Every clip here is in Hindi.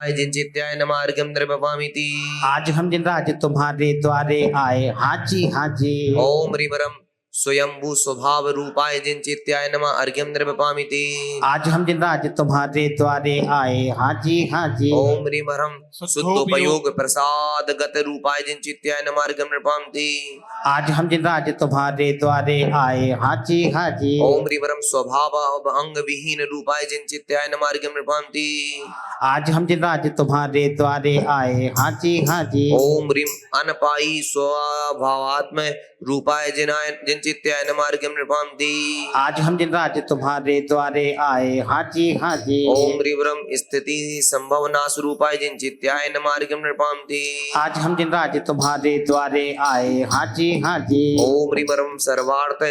जिंचित्याय नमः अर्घ्यं निर्वपामीति। आज हम दिन राज तुम्हारे द्वारे आए, हाजी हाजी। ओम ह्रीं स्वयंभू स्वभाव रूपाय जिंचित्याय नमः अर्घ्यं निर्वपामीति। आज हम दिन राज तुम्हारे द्वारे आए, हाजी हाजी। ओम ह्रीं शुद्धोपयोग प्रसाद गत रूपाय जिंचित्याय नमः अर्घ्यं निर्वपामीति। आज हम दिन राज तुम्हारे द्वारे आए, हाजी हाजी। ओम ह्रीं स्वभाव अंग विहीन रूपाय जिंचित्याय नमः अर्घ्यं निर्वपामीति। आज हम दिन राज तुम्हारे द्वारे आए, हाजी हाजी। ओम ह्रीं अनपाई स्वभावात्म रूपाय जिंचित्याय नमः अर्घ्यं निर्वपामीति। आज हम दिन राज तुम्हारे द्वारे आए, हाजी हाजी। ओम ह्रीं स्थिति संभवना स्वरूपाय जिंचित्याय नमः अर्घ्यं निर्वपामीति। आज हम दिन राज तुम्हारे द्वारे आए, हाजी हाजी। ओम ह्रीं सर्वार्थ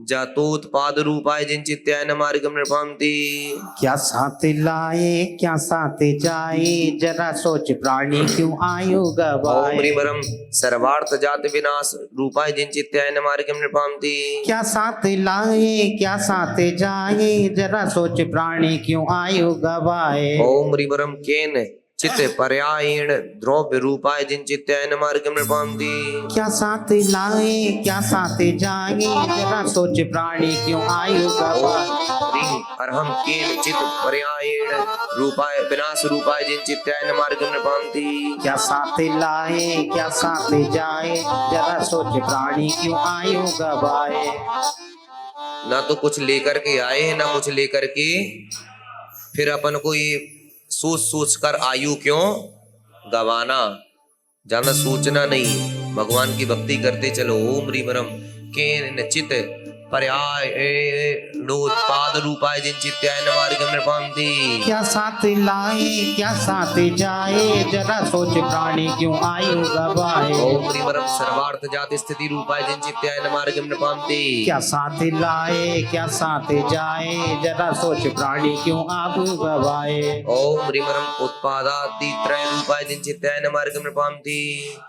जातोत्पाद रूपाय जिंचित्याय नमः अर्घ्यं निर्वपामीति। क्या साथ लाए क्या साथ जाए, जरा सोच प्राणी क्यों आयु गवाए। ओम ह्रीं सर्वार्थ जात विनाश रूपाय जिंचित्याय नमः अर्घ्यं निर्वपामीति। क्या साथ लाए क्या साथ जाए, जरा सोच प्राणी क्यों आयु गवाए। ओम ह्रीं केन चित्त पर्यायेण द्रव्य रूपाय जिंचित्याय नमः अर्घ्यं निर्वपामीति। क्या साथ लाए क्या साथ जाए, जरा सोच प्राणी क्यों आयु गवाए। ह्रीं अर्हं केन चित्त पर्यायेण रूपाय विनाश रूपाय जिंचित्याय नमः अर्घ्यं निर्वपामीति। क्या साथ लाए क्या साथ जाए, जरा सोच प्राणी क्यों आयु गवाए। ना तो कुछ लेकर के आए हैं ना कुछ लेकर के फिर अपन को ये सोच सोच कर आयु क्यों गवाना। ज्यादा सोचना नहीं, भगवान की भक्ति करते चलो। ओम ह्रीं केन चित पर्याय नोत्पाद रूपाय जिंचित्याय नमः अर्घ्यं निर्वपामीति। क्या साथ लाए क्या साथ जाए, जरा सोच प्राणी क्यों आयु गवाए। ओम ह्रीं सर्वार्थ जात स्थिति रूपाय जिंचित्याय नमः अर्घ्यं निर्वपामीति। क्या साथ लाए क्या साथ जाए, जरा सोच प्राणी क्यों आयु गवाए। ओम ह्रीं उत्पादादि त्रय रूपाय जिंचित्याय नमः अर्घ्यं निर्वपामीति।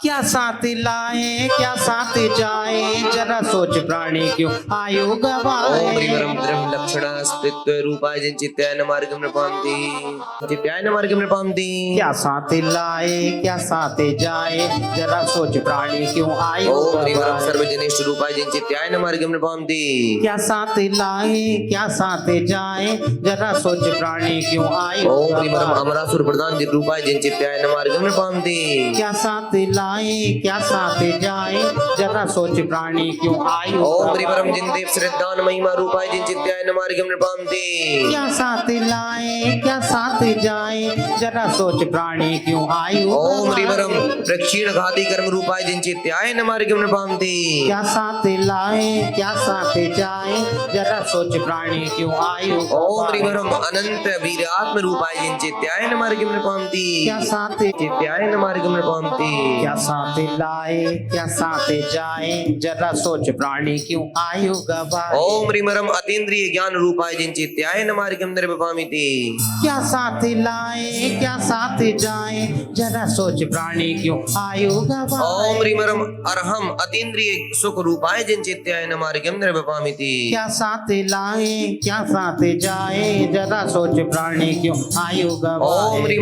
क्या साथ लाए क्या साथ जाए, जरा सोच प्राणी क्यों आयु गवाए। ओम ह्रीं द्रव्य लक्षण अस्तित्व रूपाय जिंचित्याय नमः अर्घ्यं निर्वपामीति। जित्याय नमः अर्घ्यं निर्वपामीति। क्या साथ लाए क्या साथ जाए, जरा सोच प्राणी क्यों आयु ओम ह्रीं गवाए। सर्वजनिष्ठ रूपाय जिंचित्याय नमः अर्घ्यं निर्वपामीति। क्या साथ लाए क्या साथ जाए, जरा सोच प्राणी क्यों आयु ओम ह्रीं गवाए। अमरासुर प्रधान रूपाय जिंचित्याय नमः अर्घ्यं निर्वपामीति। क्या साथ लाए क्या साथ जाए, जरा सोच प्राणी क्यों आयु ओम गवाए। ह्रीं जिनदेव श्रद्धान महिमा रूपाय जिंचित्याय नमः अर्घ्यं निर्वपामीति। क्या साथ लाए क्या साथ जाए, जरा सोच प्राणी क्यों आयु ओम ह्रीं गवाए। प्रक्षीण घाती कर्म रूपाय जिंचित्याय नमः अर्घ्यं निर्वपामीति। क्या साथ लाए क्या साथ जाए, जरा सोच प्राणी क्यों आयु ओम ह्रीं गवाए। अनंत वीरात्म रूपाय जिंचित्याय नमः अर्घ्यं निर्वपामीति। क्या साथ जिंचित्याय नमः अर्घ्यं निर्वपामीति। क्या साथ लाए क्या साथ जाए, जरा सोच प्राणी क्यों आयु गवाए। ओम ह्रीं अतीन्द्रिय ज्ञान रूपाय जिंचित्याय नमः अर्घ्यं निर्वपामीति। क्या साथ लाए क्या साथ जाए, जरा सोच प्राणी क्यों आयु गवाए। ओम ह्रीं अर्हं अतीन्द्रिय सुख रूपाय जिंचित्याय नमः अर्घ्यं निर्वपामीति। क्या साथ लाए क्या साथ जाए, जरा सोच प्राणी क्यों आयु गवाए। ओम ह्रीं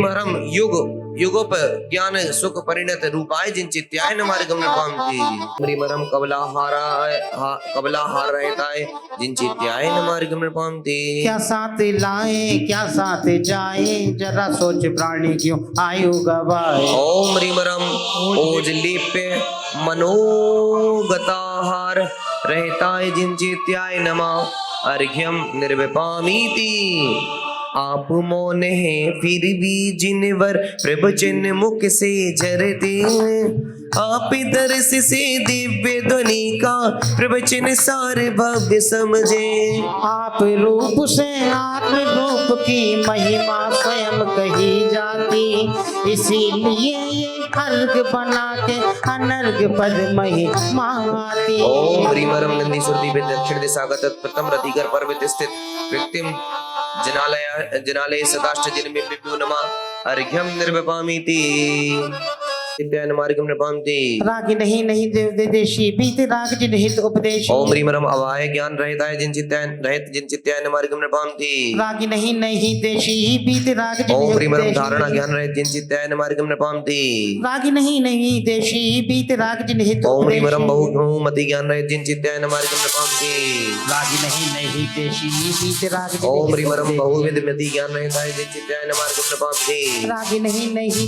युग युगोप ज्ञान सुख परिणत रूपाय जिंचित्याय नमः अर्घ्यं निर्वपामीति। ह्रीं कबलाहार रहताय जिंचित्याय नमः अर्घ्यं निर्वपामीति। क्या साथ लाए क्या साथ जाए, जरा सोच प्राणी क्यों आयु गवाए। ओम ह्रीं ओजलिप्य मनोगताहार रहताय जिंचित्याय नमः अर्घ्यं निर्वपामीति। आप मौन है फिर भी जिनवर प्रवचन मुख से झरते, आप दर्श से दिव्य ध्वनि का प्रवचन सार भव्य समझे। आप रूप से आत्म रूप की महिमा स्वयं कही जाती, इसीलिए ये अर्घ बना के अनर्घ पद महिमा आती। ओम ह्रीं नंदीश्वर दिव्य दक्षिण दिशागत प्रथम रतिकर पर्वत स्थित कृत्रिम जनालय सदाष्ट जिन्मे नमः अर्घ्यं निर्वपामीति। चित्तायन मार्गम नृपांति रागी नहीं देशी बीत राग जिन हित उपदेश ओम ह्रीम रम अवाय ज्ञान रहिताय जिन चित्तायन मार्गम नृपांति रागी नहीं देशी बीत राग जिन ओम हित ह्रीम रम उपदेश धारणा ज्ञान रहित जिन चित्तायन मार्गम नृपांति रागी नहीं देशी बीत राग जिन हित ओम ह्रीम उपदेश रम बहुमति ज्ञान रहित जिन चित्तायन मार्गम नृपांति रागी नहीं देशी बीत राग जिन ओम हित ह्रीम रम उपदेश बहुविध मति ज्ञान रहिताय जिन चित्तायन मार्गम नृपांति रागी नहीं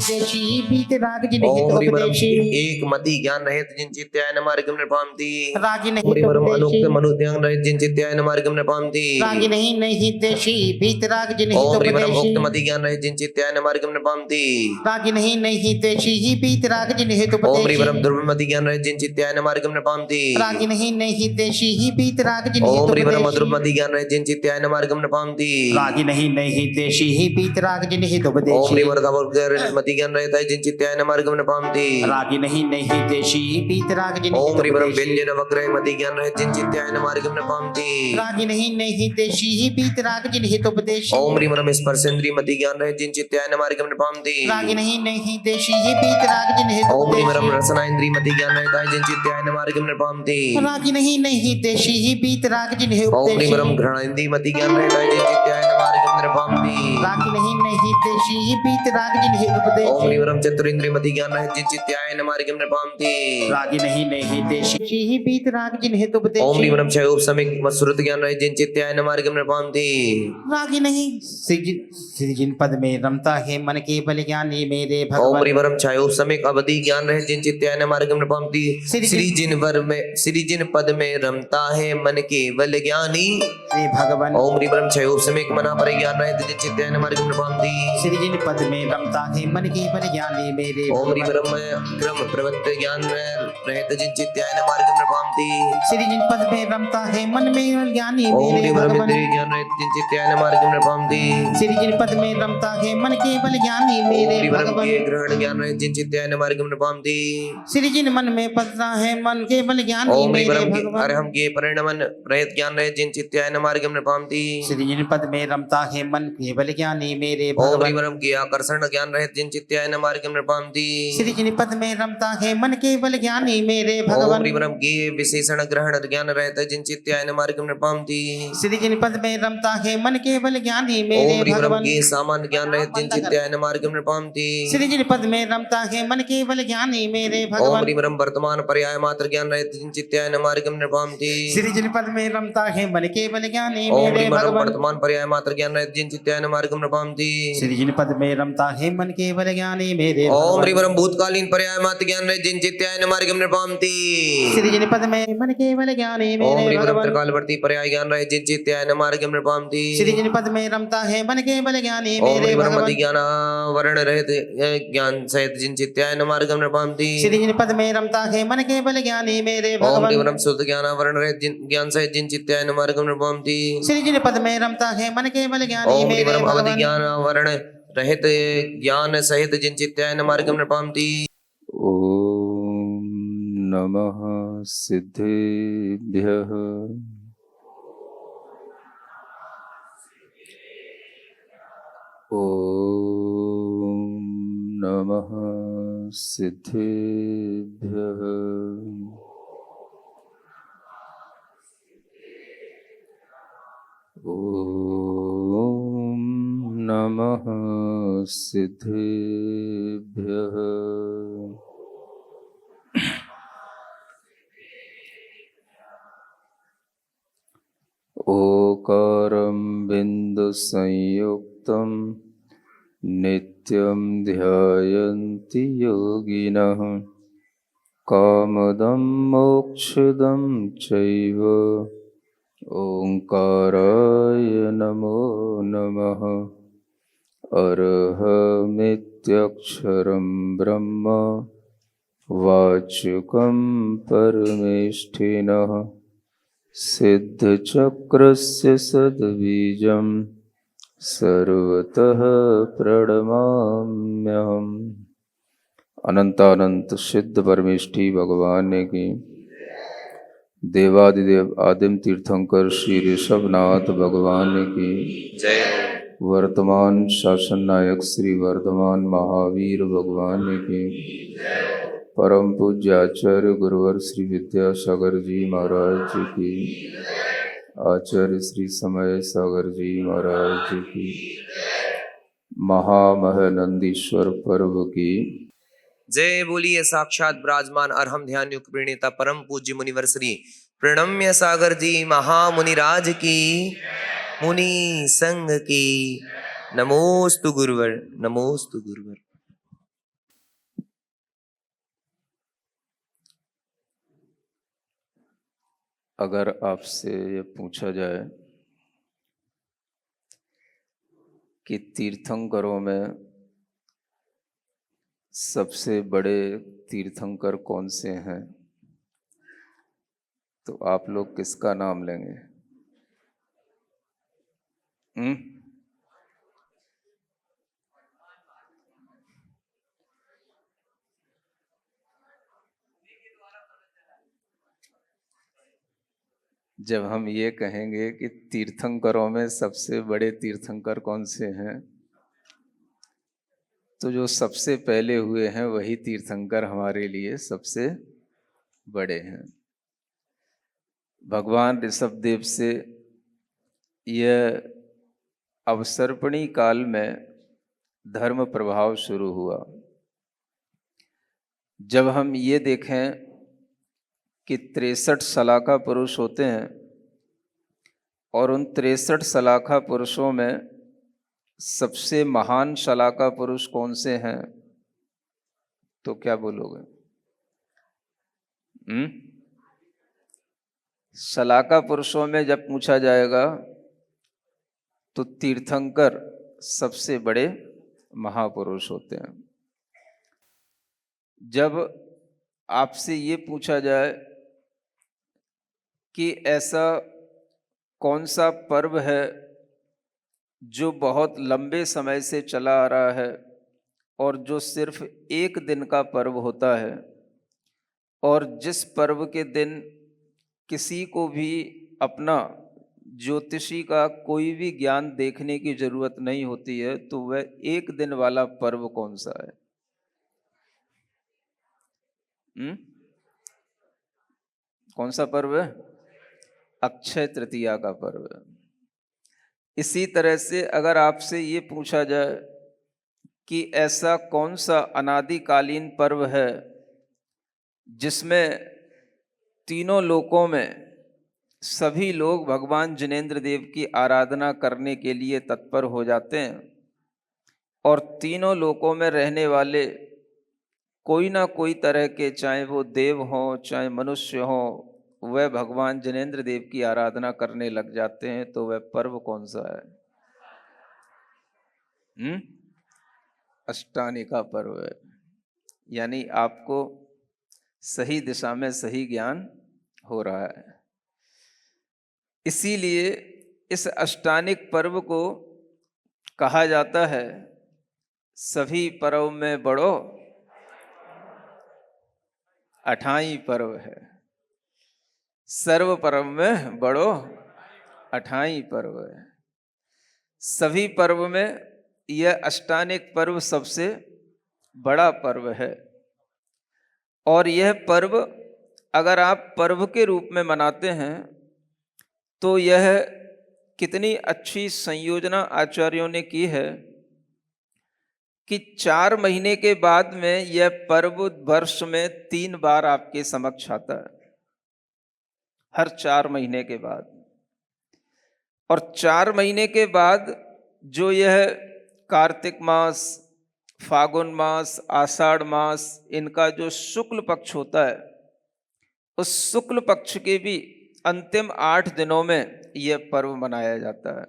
देशी बीत राग जिन हित ओम ह्रीम रम उपदेश एक मति ज्ञान रहित जिन चित्तायन मार्गम नृपांति रागी ओम नहीं ह्रीम रम अनुक्त उपदेश मनु ज्ञान रहित जिन चित्तायन मार्गम नृपांति रागी नहीं देशी बीत राग जिन हित ओम ह्रीम रम उपदेश उक्त मति ज्ञान रहित जिन चित्तायन मार्गम नृपांति रागी नहीं देशी बीत राग जिन हित ओम ह्रीम उपदेश रम ध्रुवमति ज्ञान रहित जिन चित्तायन मार्गम नृपांति रागी नहीं देशी बीत राग जिन हित ओम ह्रीम रम उपदेश मधुरमति ज्ञान रहित जिन चित्तायन मार्गम नृपांति रागी नहीं देशी बीत राग जिन हित उपदेश ओम ह्रीम रम मति ज्ञान रहित जिन चित्तायन मार्गम नृपांति रागी नहीं देशी बीत राग जिन ओम हित ह्रीम रम उपदेश व्यंजन वक्र मति ज्ञान रहित जिन चित्तायन मार्गम नृपांति रागी नहीं देशी बीत राग जिन हित उपदेश ओम ह्रीम रम स्पर्शेंद्रिय मति ज्ञान रहित जिन चित्तायन मार्गम नृपांति रागी नहीं देशी बीत राग जिन हित ओम ह्रीम उपदेश रम रसनाइंद्रिय मति ज्ञान रहित जिन चित्तायन मार्गम नृपांति रागी नहीं देशी बीत राग जिन हित ओम उपदेश ह्रीम रम घृणाइंद्रिय मति ज्ञान रहित जिन चित्तायन मार्गम नृपांति रागी नहीं देशी बीत राग जिन हित उपदेश ओम ह्रीम रम चतुरिंद्रिय मति ज्ञान रहित जिन चित्तायन मार्गम नृपांति रागी नहीं देशी बीत राग जिन हित उपदेश ओम ह्रीम रम क्षयोप समिक मसुरत ज्ञान रहित जिन चित्तायन मार्गम नृपांति रागी नहीं जिन पद में रमता है मन के बल ज्ञानी मेरे ओम भगवान ह्रीम रम क्षयोप समिक अवधि ज्ञान रहित जिन चित्तायन मार्गम नृपांति श्री जिन पद में रमता है मन के बल ज्ञानी श्री भगवान ओम ह्रीम रम क्षयोप समिक मना पर ज्ञान रहित जिन चित्तायन मार्गम नृपांति श्री जिन पद में रमता है मन के बल ज्ञानी मेरे ओम ह्रीम रम क्रम प्रवृत्त ज्ञान रहित जिन चित्तायन मार्गम नृपांति श्री जिन पद में रमता है मन में बल ज्ञानी ओम मेरे ह्रीम रम भगवान इंद्रिय ज्ञान रहित जिन चित्तायन मार्गम नृपांति श्री जिन पद में रमता है मन के बल ज्ञानी मेरे ह्रीम रम भगवान के ग्रहण ज्ञान रहित जिन चित्तायन मार्गम नृपांति श्री जिन मन में पदता है मन के बल ज्ञानी ओम ह्रीम मेरे रम के भगवान अरहम के परिणमन रहित ज्ञान रहित जिन चित्तायन मार्गम नृपांति श्री जिन पद में रमता है मन के बल ज्ञानी मेरे ओम भगवान ह्रीम रम के आकर्षण ज्ञान रहित जिन चित्तायन मार्गम नृपांति श्री जिन पद में रमता है मन के बल ज्ञानी मेरे ओम भगवान ह्रीम रम के विशेषण ग्रहण ज्ञान रहित जिन चित्तायन मार्गम नृपांति श्री जिन पद में रमता है मन के बल ज्ञानी ओम मेरे ह्रीम रम भगवान के सामान्य ज्ञान रहित जिन चित्तायन मार्गम नृपांति श्री जिन पद में रमता है मन के बल ज्ञानी मेरे ओम भगवान ह्रीम रम वर्तमान पर्याय मात्र ज्ञान रहित जिन चित्तायन मार्गम नृपांति श्री जिन पद में रमता है मन के बल ज्ञानी ओम मेरे ह्रीम रम भगवान वर्तमान पर्याय मात्र ज्ञान रहित जिन चित्तायन मार्गम नृपांति श्री जिन पद में रमता है मन के बल ज्ञानी मेरे ओम भगवान ह्रीम रम भूतकालीन पर्याय मात्र ज्ञान रहित जिन चित्तायन मार्गम नृपांति श्री जिन पद में मन के बल ज्ञानी ओम मेरे ह्रीम रम भगवान त्रिकालवर्ती पर्याय ज्ञान रहित जिन चित्तायन मार्गम नृपांति श्री जिन पद में रमता है मन के बल ज्ञानी ओम मेरे ह्रीम रम भगवान अति ज्ञान वर्ण रहित ज्ञान सहित जिन चित्तायन मार्गम नृपांति श्री जिन पद में रमता है मन के बल ज्ञानी मेरे ओम भगवान ह्रीम रम शुद्ध ज्ञान वर्ण रहित ज्ञान सहित जिन चित्तायन मार्गम नृपांति श्री जिन पद में रमता है मन के बल ज्ञानी ओम ह्रीम मेरे रम अवधि भगवान ज्ञान वर्ण रहित ज्ञान सहित जिन चित्तायन मार्गम नृपांति ॐ नमः सिद्धेभ्यः ॐ नमः सिद्धेभ्यः ॐ नमः सिद्धेभ्यः ओकारं बिन्दुसंयुक्तं नित्यं ध्यायन्ति योगिनः कामदं मोक्षदं चैव ओंकाराय नमो नमः अरहमित्यक्षरं ब्रह्म वाचकं परमेष्ठिनः सिद्धचक्रस्य सद्बीजं सर्वतः प्रणमाम्यहम्। अनंतानंत सिद्ध परमेष्ठी भगवान की देवादिदेव आदिम तीर्थंकर श्री ऋषभनाथ भगवान की जय हो। वर्तमान शासन नायक श्री वर्धमान महावीर भगवान की, परम पूज्य आचार्य गुरुवर श्री विद्यासागर जी महाराज जी की, आचार्य श्री समय सागर जी महाराज जी की, महामहनंदीश्वर पर्व की जय बोलिए। साक्षात विराजमान अरहम ध्यान युग प्रणेता परम पूज्य मुनिवर श्री प्रणम्य सागर जी महामुनिराज की, मुनि संघ की। नमोस्तु गुरुवर, नमोस्तु गुरुवर। अगर आपसे ये पूछा जाए कि तीर्थंकरों में सबसे बड़े तीर्थंकर कौन से हैं, तो आप लोग किसका नाम लेंगे? जब हम ये कहेंगे कि तीर्थंकरों में सबसे बड़े तीर्थंकर कौन से हैं, तो जो सबसे पहले हुए हैं वही तीर्थंकर हमारे लिए सबसे बड़े हैं। भगवान ऋषभदेव से यह अवसर्पणी काल में धर्म प्रभाव शुरू हुआ। जब हम ये देखें कि 63 सलाखा पुरुष होते हैं और उन 63 सलाखा पुरुषों में सबसे महान सलाखा पुरुष कौन से हैं, तो क्या बोलोगे? सलाखा पुरुषों में जब पूछा जाएगा तो तीर्थंकर सबसे बड़े महापुरुष होते हैं। जब आपसे ये पूछा जाए कि ऐसा कौन सा पर्व है जो बहुत लंबे समय से चला आ रहा है और जो सिर्फ एक दिन का पर्व होता है, और जिस पर्व के दिन किसी को भी अपना ज्योतिषी का कोई भी ज्ञान देखने की जरूरत नहीं होती है, तो वह एक दिन वाला पर्व कौन सा है? कौन सा पर्व है? अक्षय तृतीया का पर्व है। इसी तरह से अगर आपसे ये पूछा जाए कि ऐसा कौन सा अनादिकालीन पर्व है जिसमें तीनों लोकों में सभी लोग भगवान जिनेंद्र देव की आराधना करने के लिए तत्पर हो जाते हैं, और तीनों लोकों में रहने वाले कोई ना कोई तरह के, चाहे वो देव हों चाहे मनुष्य हों, वह भगवान जिनेंद्र देव की आराधना करने लग जाते हैं, तो वह पर्व कौन सा है? अष्टानिका पर्व है। यानी आपको सही दिशा में सही ज्ञान हो रहा है। इसीलिए इस अष्टानिक पर्व को कहा जाता है सभी पर्व में बड़ो अठाई पर्व है। सर्व पर्व में बड़ो अठाई पर्व है। सभी पर्व में यह अष्टानिक पर्व सबसे बड़ा पर्व है। और यह पर्व अगर आप पर्व के रूप में मनाते हैं तो यह कितनी अच्छी संयोजना आचार्यों ने की है कि 4 महीने के बाद में यह पर्व वर्ष में 3 बार आपके समक्ष आता है, हर 4 महीने के बाद। और 4 महीने के बाद जो यह कार्तिक मास, फागुन मास, आषाढ़ मास, इनका जो शुक्ल पक्ष होता है, उस शुक्ल पक्ष के भी अंतिम 8 दिनों में यह पर्व मनाया जाता है।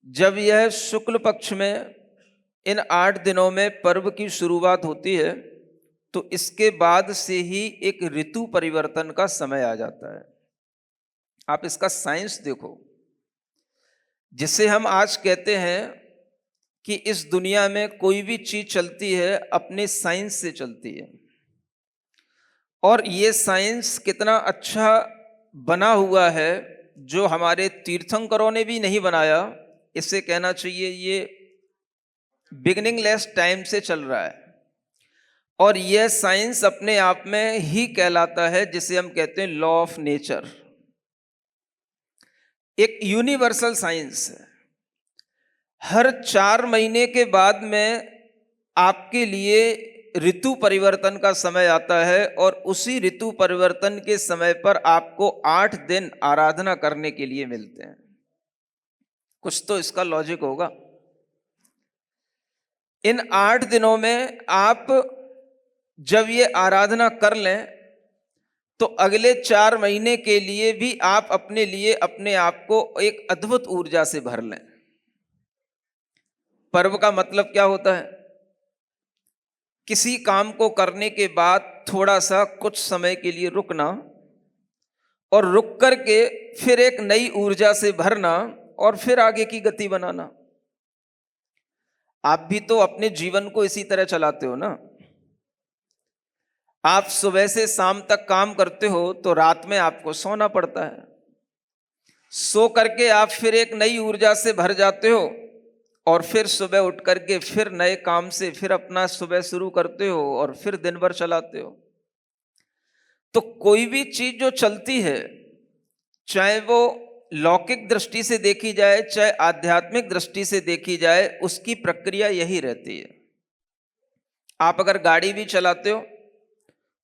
जब यह शुक्ल पक्ष में इन 8 दिनों में पर्व की शुरुआत होती है, तो इसके बाद से ही एक ऋतु परिवर्तन का समय आ जाता है। आप इसका साइंस देखो, जिसे हम आज कहते हैं कि इस दुनिया में कोई भी चीज चलती है अपने साइंस से चलती है, और ये साइंस कितना अच्छा बना हुआ है, जो हमारे तीर्थंकरों ने भी नहीं बनाया, इससे कहना चाहिए ये बिगिनिंगलेस टाइम से चल रहा है, और यह साइंस अपने आप में ही कहलाता है, जिसे हम कहते हैं लॉ ऑफ नेचर। एक यूनिवर्सल साइंस है। हर 4 महीने के बाद में आपके लिए ऋतु परिवर्तन का समय आता है, और उसी ऋतु परिवर्तन के समय पर आपको 8 दिन आराधना करने के लिए मिलते हैं। कुछ तो इसका लॉजिक होगा। इन 8 दिनों में आप जब ये आराधना कर लें तो अगले 4 महीने के लिए भी आप अपने लिए अपने आप को एक अद्भुत ऊर्जा से भर लें। पर्व का मतलब क्या होता है? किसी काम को करने के बाद थोड़ा सा कुछ समय के लिए रुकना, और रुक करके फिर एक नई ऊर्जा से भरना, और फिर आगे की गति बनाना। आप भी तो अपने जीवन को इसी तरह चलाते हो ना। आप सुबह से शाम तक काम करते हो तो रात में आपको सोना पड़ता है। सो करके आप फिर एक नई ऊर्जा से भर जाते हो, और फिर सुबह उठ करके फिर नए काम से फिर अपना सुबह शुरू करते हो, और फिर दिन भर चलाते हो। तो कोई भी चीज जो चलती है, चाहे वो लौकिक दृष्टि से देखी जाए चाहे आध्यात्मिक दृष्टि से देखी जाए, उसकी प्रक्रिया यही रहती है। आप अगर गाड़ी भी चलाते हो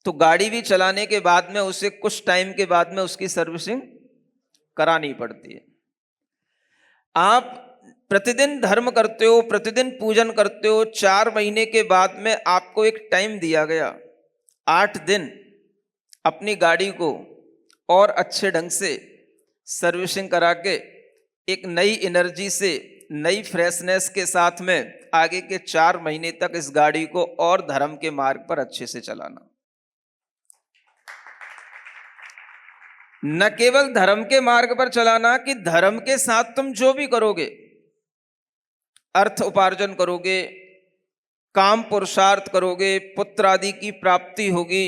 तो गाड़ी भी चलाने के बाद में उसे कुछ टाइम के बाद में उसकी सर्विसिंग करानी पड़ती है। आप प्रतिदिन धर्म करते हो, प्रतिदिन पूजन करते हो, 4 महीने के बाद में आपको एक टाइम दिया गया, 8 दिन अपनी गाड़ी को और अच्छे ढंग से सर्विसिंग करा के एक नई एनर्जी से, नई फ्रेशनेस के साथ में आगे के 4 महीने तक इस गाड़ी को और धर्म के मार्ग पर अच्छे से चलाना। न केवल धर्म के मार्ग पर चलाना कि धर्म के साथ तुम जो भी करोगे, अर्थ उपार्जन करोगे, काम पुरुषार्थ करोगे, पुत्र आदि की प्राप्ति होगी,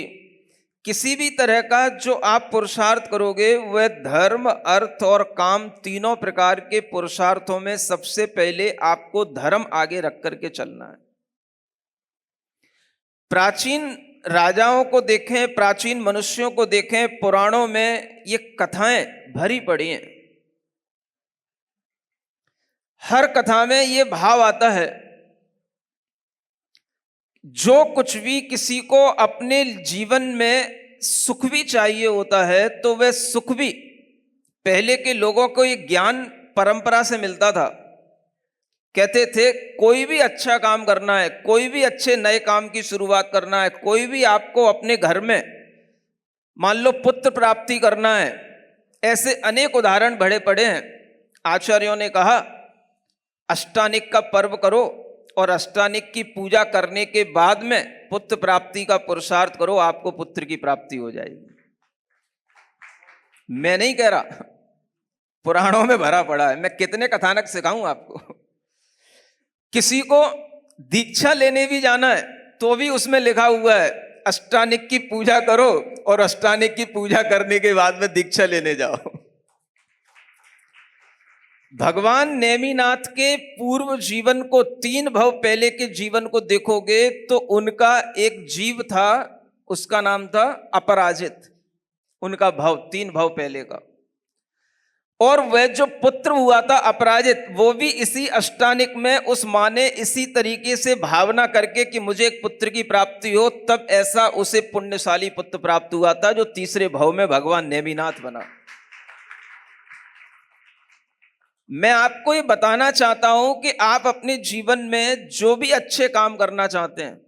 किसी भी तरह का जो आप पुरुषार्थ करोगे वह धर्म, अर्थ और काम तीनों प्रकार के पुरुषार्थों में सबसे पहले आपको धर्म आगे रख करके चलना है। प्राचीन राजाओं को देखें, प्राचीन मनुष्यों को देखें, पुराणों में ये कथाएं भरी पड़ी हैं। हर कथा में ये भाव आता है, जो कुछ भी किसी को अपने जीवन में सुख भी चाहिए होता है तो वह सुख भी पहले के लोगों को ये ज्ञान परंपरा से मिलता था। कहते थे कोई भी अच्छा काम करना है, कोई भी अच्छे नए काम की शुरुआत करना है, कोई भी आपको अपने घर में मान लो पुत्र प्राप्ति करना है, ऐसे अनेक उदाहरण बड़े पड़े हैं। आचार्यों ने कहा अष्टानिक का पर्व करो, और अष्टानिक की पूजा करने के बाद में पुत्र प्राप्ति का पुरुषार्थ करो, आपको पुत्र की प्राप्ति हो जाएगी। मैं नहीं कह रहा, पुराणों में भरा पड़ा है। मैं कितने कथानक सिखाऊं आपको। किसी को दीक्षा लेने भी जाना है तो भी उसमें लिखा हुआ है अष्टानिक की पूजा करो, और अष्टानिक की पूजा करने के बाद में दीक्षा लेने जाओ। भगवान नेमिनाथ के पूर्व जीवन को, 3 भव पहले के जीवन को देखोगे तो उनका एक जीव था, उसका नाम था अपराजित। उनका भव 3 भव पहले का, और वह जो पुत्र हुआ था अपराजित, वो भी इसी अष्टानिक में उस माँ ने इसी तरीके से भावना करके कि मुझे एक पुत्र की प्राप्ति हो, तब ऐसा उसे पुण्यशाली पुत्र प्राप्त हुआ था जो तीसरे भव में भगवान नेमिनाथ बना। मैं आपको ये बताना चाहता हूं कि आप अपने जीवन में जो भी अच्छे काम करना चाहते हैं,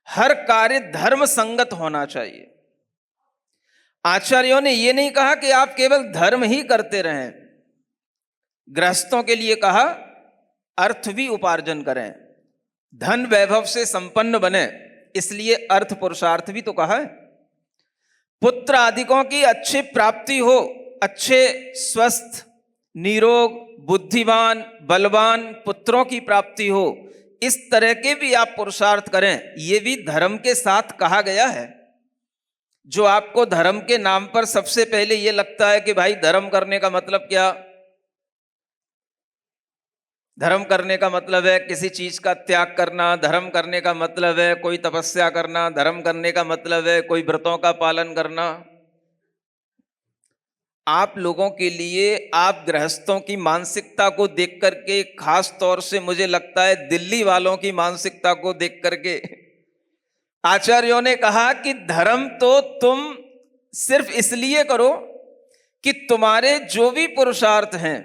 हर कार्य धर्म संगत होना चाहिए। आचार्यों ने यह नहीं कहा कि आप केवल धर्म ही करते रहें। गृहस्थों के लिए कहा अर्थ भी उपार्जन करें, धन वैभव से संपन्न बने, इसलिए अर्थ पुरुषार्थ भी तो कहा है। पुत्र आदिकों की अच्छी प्राप्ति हो, अच्छे स्वस्थ निरोग बुद्धिमान बलवान पुत्रों की प्राप्ति हो, इस तरह के भी आप पुरुषार्थ करें। ये भी धर्म के साथ कहा गया है। जो आपको धर्म के नाम पर सबसे पहले ये लगता है कि भाई धर्म करने का मतलब क्या, धर्म करने का मतलब है किसी चीज का त्याग करना, धर्म करने का मतलब है कोई तपस्या करना, धर्म करने का मतलब है कोई व्रतों का पालन करना। आप लोगों के लिए, आप गृहस्थों की मानसिकता को देख करके, खास तौर से मुझे लगता है दिल्ली वालों की मानसिकता को देख करके, आचार्यों ने कहा कि धर्म तो तुम सिर्फ इसलिए करो कि तुम्हारे जो भी पुरुषार्थ हैं,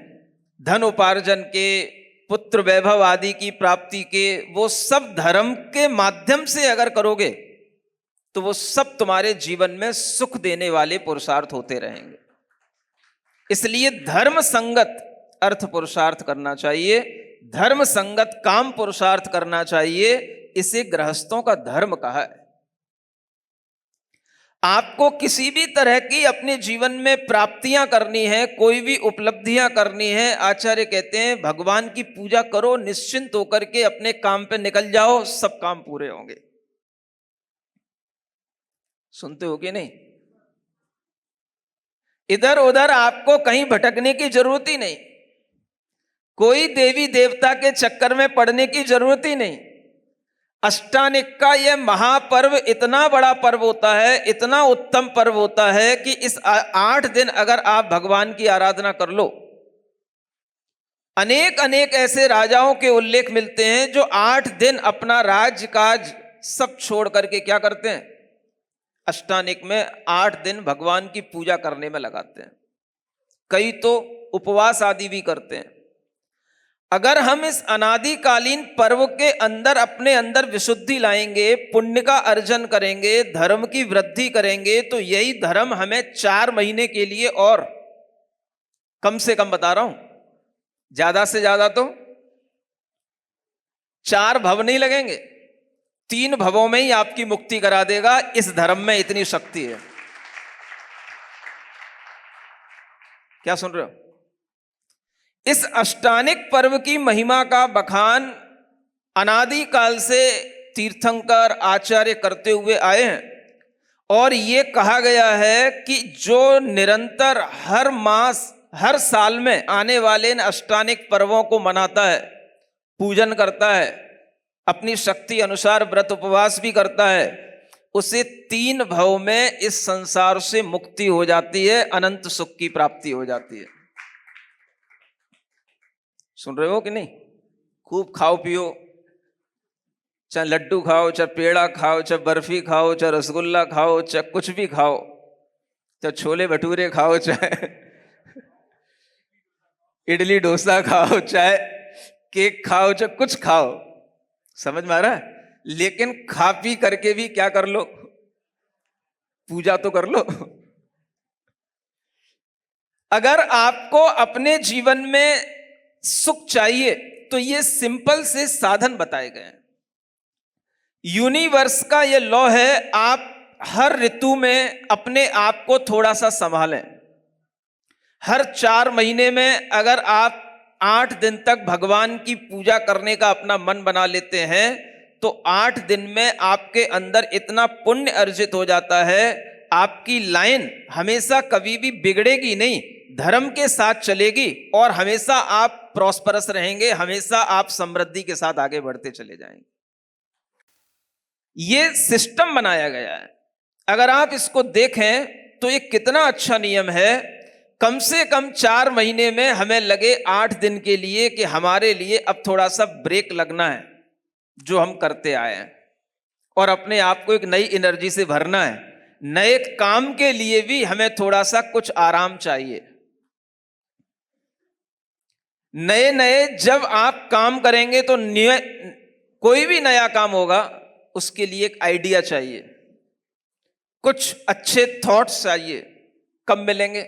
धन उपार्जन के, पुत्र वैभव आदि की प्राप्ति के, वो सब धर्म के माध्यम से अगर करोगे तो वो सब तुम्हारे जीवन में सुख देने वाले पुरुषार्थ होते रहेंगे। इसलिए धर्म संगत अर्थ पुरुषार्थ करना चाहिए, धर्म संगत काम पुरुषार्थ करना चाहिए। इसे गृहस्थों का धर्म कहा है। आपको किसी भी तरह की अपने जीवन में प्राप्तियां करनी है, कोई भी उपलब्धियां करनी है, आचार्य कहते हैं भगवान की पूजा करो, निश्चिंत होकर के अपने काम पे निकल जाओ, सब काम पूरे होंगे। सुनते हो कि नहीं? इधर उधर आपको कहीं भटकने की जरूरत ही नहीं, कोई देवी देवता के चक्कर में पड़ने की जरूरत ही नहीं। अष्टानिक का यह महापर्व इतना बड़ा पर्व होता है, इतना उत्तम पर्व होता है कि इस 8 दिन अगर आप भगवान की आराधना कर लो, अनेक अनेक ऐसे राजाओं के उल्लेख मिलते हैं जो 8 दिन अपना राज्य काज सब छोड़ करके क्या करते हैं, अष्टानिक में 8 दिन भगवान की पूजा करने में लगाते हैं। कई तो उपवास आदि भी करते हैं। अगर हम इस अनादिकालीन पर्व के अंदर अपने अंदर विशुद्धि लाएंगे, पुण्य का अर्जन करेंगे, धर्म की वृद्धि करेंगे, तो यही धर्म हमें 4 महीने के लिए, और कम से कम बता रहा हूं, ज्यादा से ज्यादा तो 4 भव नहीं लगेंगे, 3 भवों में ही आपकी मुक्ति करा देगा। इस धर्म में इतनी शक्ति है। क्या सुन रहे हो? इस अष्टानिक पर्व की महिमा का बखान अनादि काल से तीर्थंकर आचार्य करते हुए आए हैं, और ये कहा गया है कि जो निरंतर हर मास, हर साल में आने वाले इन अष्टानिक पर्वों को मनाता है, पूजन करता है, अपनी शक्ति अनुसार व्रत उपवास भी करता है, उसे 3 भव में इस संसार से मुक्ति हो जाती है, अनंत सुख की प्राप्ति हो जाती है। सुन रहे हो कि नहीं? खूब खाओ पियो, चाहे लड्डू खाओ, चाहे पेड़ा खाओ, चाहे बर्फी खाओ, चाहे रसगुल्ला खाओ, चाहे कुछ भी खाओ, चाहे छोले भटूरे खाओ, चाहे इडली डोसा खाओ, चाहे केक खाओ, चाहे कुछ खाओ, समझ में आ रहा है? लेकिन खा पी करके भी क्या कर लो, पूजा तो कर लो। अगर आपको अपने जीवन में सुख चाहिए तो ये सिंपल से साधन बताए गए हैं। यूनिवर्स का ये लॉ है, आप हर ऋतु में अपने आप को थोड़ा सा संभालें। हर 4 महीने में अगर आप 8 दिन तक भगवान की पूजा करने का अपना मन बना लेते हैं, तो 8 दिन में आपके अंदर इतना पुण्य अर्जित हो जाता है, आपकी लाइन हमेशा कभी भी बिगड़ेगी नहीं, धर्म के साथ चलेगी, और हमेशा आप प्रॉस्परस रहेंगे, हमेशा आप समृद्धि के साथ आगे बढ़ते चले जाएंगे। ये सिस्टम बनाया गया है। अगर आप इसको देखें तो ये कितना अच्छा नियम है। कम से कम 4 महीने में हमें लगे 8 दिन के लिए कि हमारे लिए अब थोड़ा सा ब्रेक लगना है जो हम करते आए हैं, और अपने आप को एक नई एनर्जी से भरना है। नए काम के लिए भी हमें थोड़ा सा कुछ आराम चाहिए। नए नए जब आप काम करेंगे तो कोई भी नया काम होगा, उसके लिए एक आइडिया चाहिए, कुछ अच्छे थॉट्स चाहिए। कब मिलेंगे?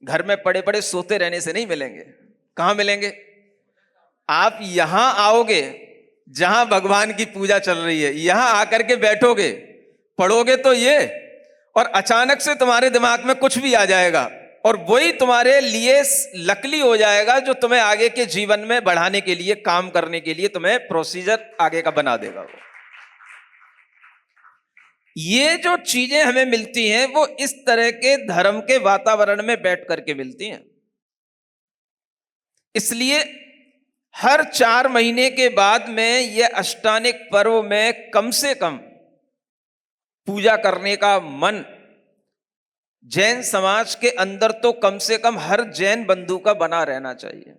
घर में पड़े पड़े सोते रहने से नहीं मिलेंगे। कहां मिलेंगे? आप यहां आओगे जहां भगवान की पूजा चल रही है, यहां आकर के बैठोगे, पढ़ोगे तो ये, और अचानक से तुम्हारे दिमाग में कुछ भी आ जाएगा, और वही तुम्हारे लिए लकली हो जाएगा जो तुम्हें आगे के जीवन में बढ़ाने के लिए, काम करने के लिए तुम्हें प्रोसीजर आगे का बना देगा। वो ये जो चीजें हमें मिलती हैं वो इस तरह के धर्म के वातावरण में बैठ करके मिलती हैं। इसलिए हर 4 महीने के बाद में यह अष्टानिक पर्व में कम से कम पूजा करने का मन जैन समाज के अंदर तो कम से कम हर जैन बंधु का बना रहना चाहिए।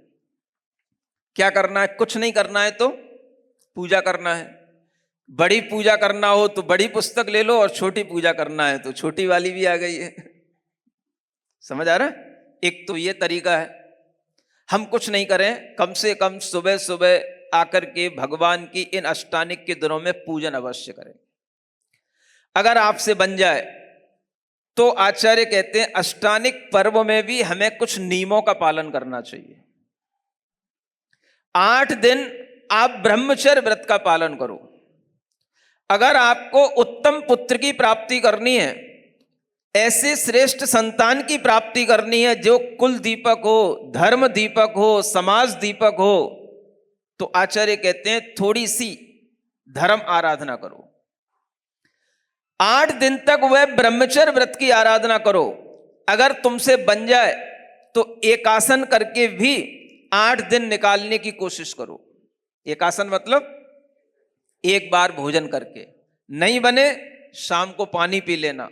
क्या करना है? कुछ नहीं करना है तो पूजा करना है। बड़ी पूजा करना हो तो बड़ी पुस्तक ले लो, और छोटी पूजा करना है तो छोटी वाली भी आ गई है। समझ आ रहा है? एक तो ये तरीका है। हम कुछ नहीं करें, कम से कम सुबह सुबह आकर के भगवान की इन अष्टानिक के दिनों में पूजन अवश्य करें। अगर आपसे बन जाए तो आचार्य कहते हैं अष्टानिक पर्व में भी हमें कुछ नियमों का पालन करना चाहिए। 8 दिन आप ब्रह्मचर्य व्रत का पालन करो। अगर आपको उत्तम पुत्र की प्राप्ति करनी है, ऐसे श्रेष्ठ संतान की प्राप्ति करनी है जो कुल दीपक हो, धर्म दीपक हो, समाज दीपक हो, तो आचार्य कहते हैं थोड़ी सी धर्म आराधना करो। 8 दिन तक वह ब्रह्मचर्य व्रत की आराधना करो। अगर तुमसे बन जाए तो एकासन करके भी 8 दिन निकालने की कोशिश करो। एकासन मतलब एक बार भोजन करके, नहीं बने शाम को पानी पी लेना।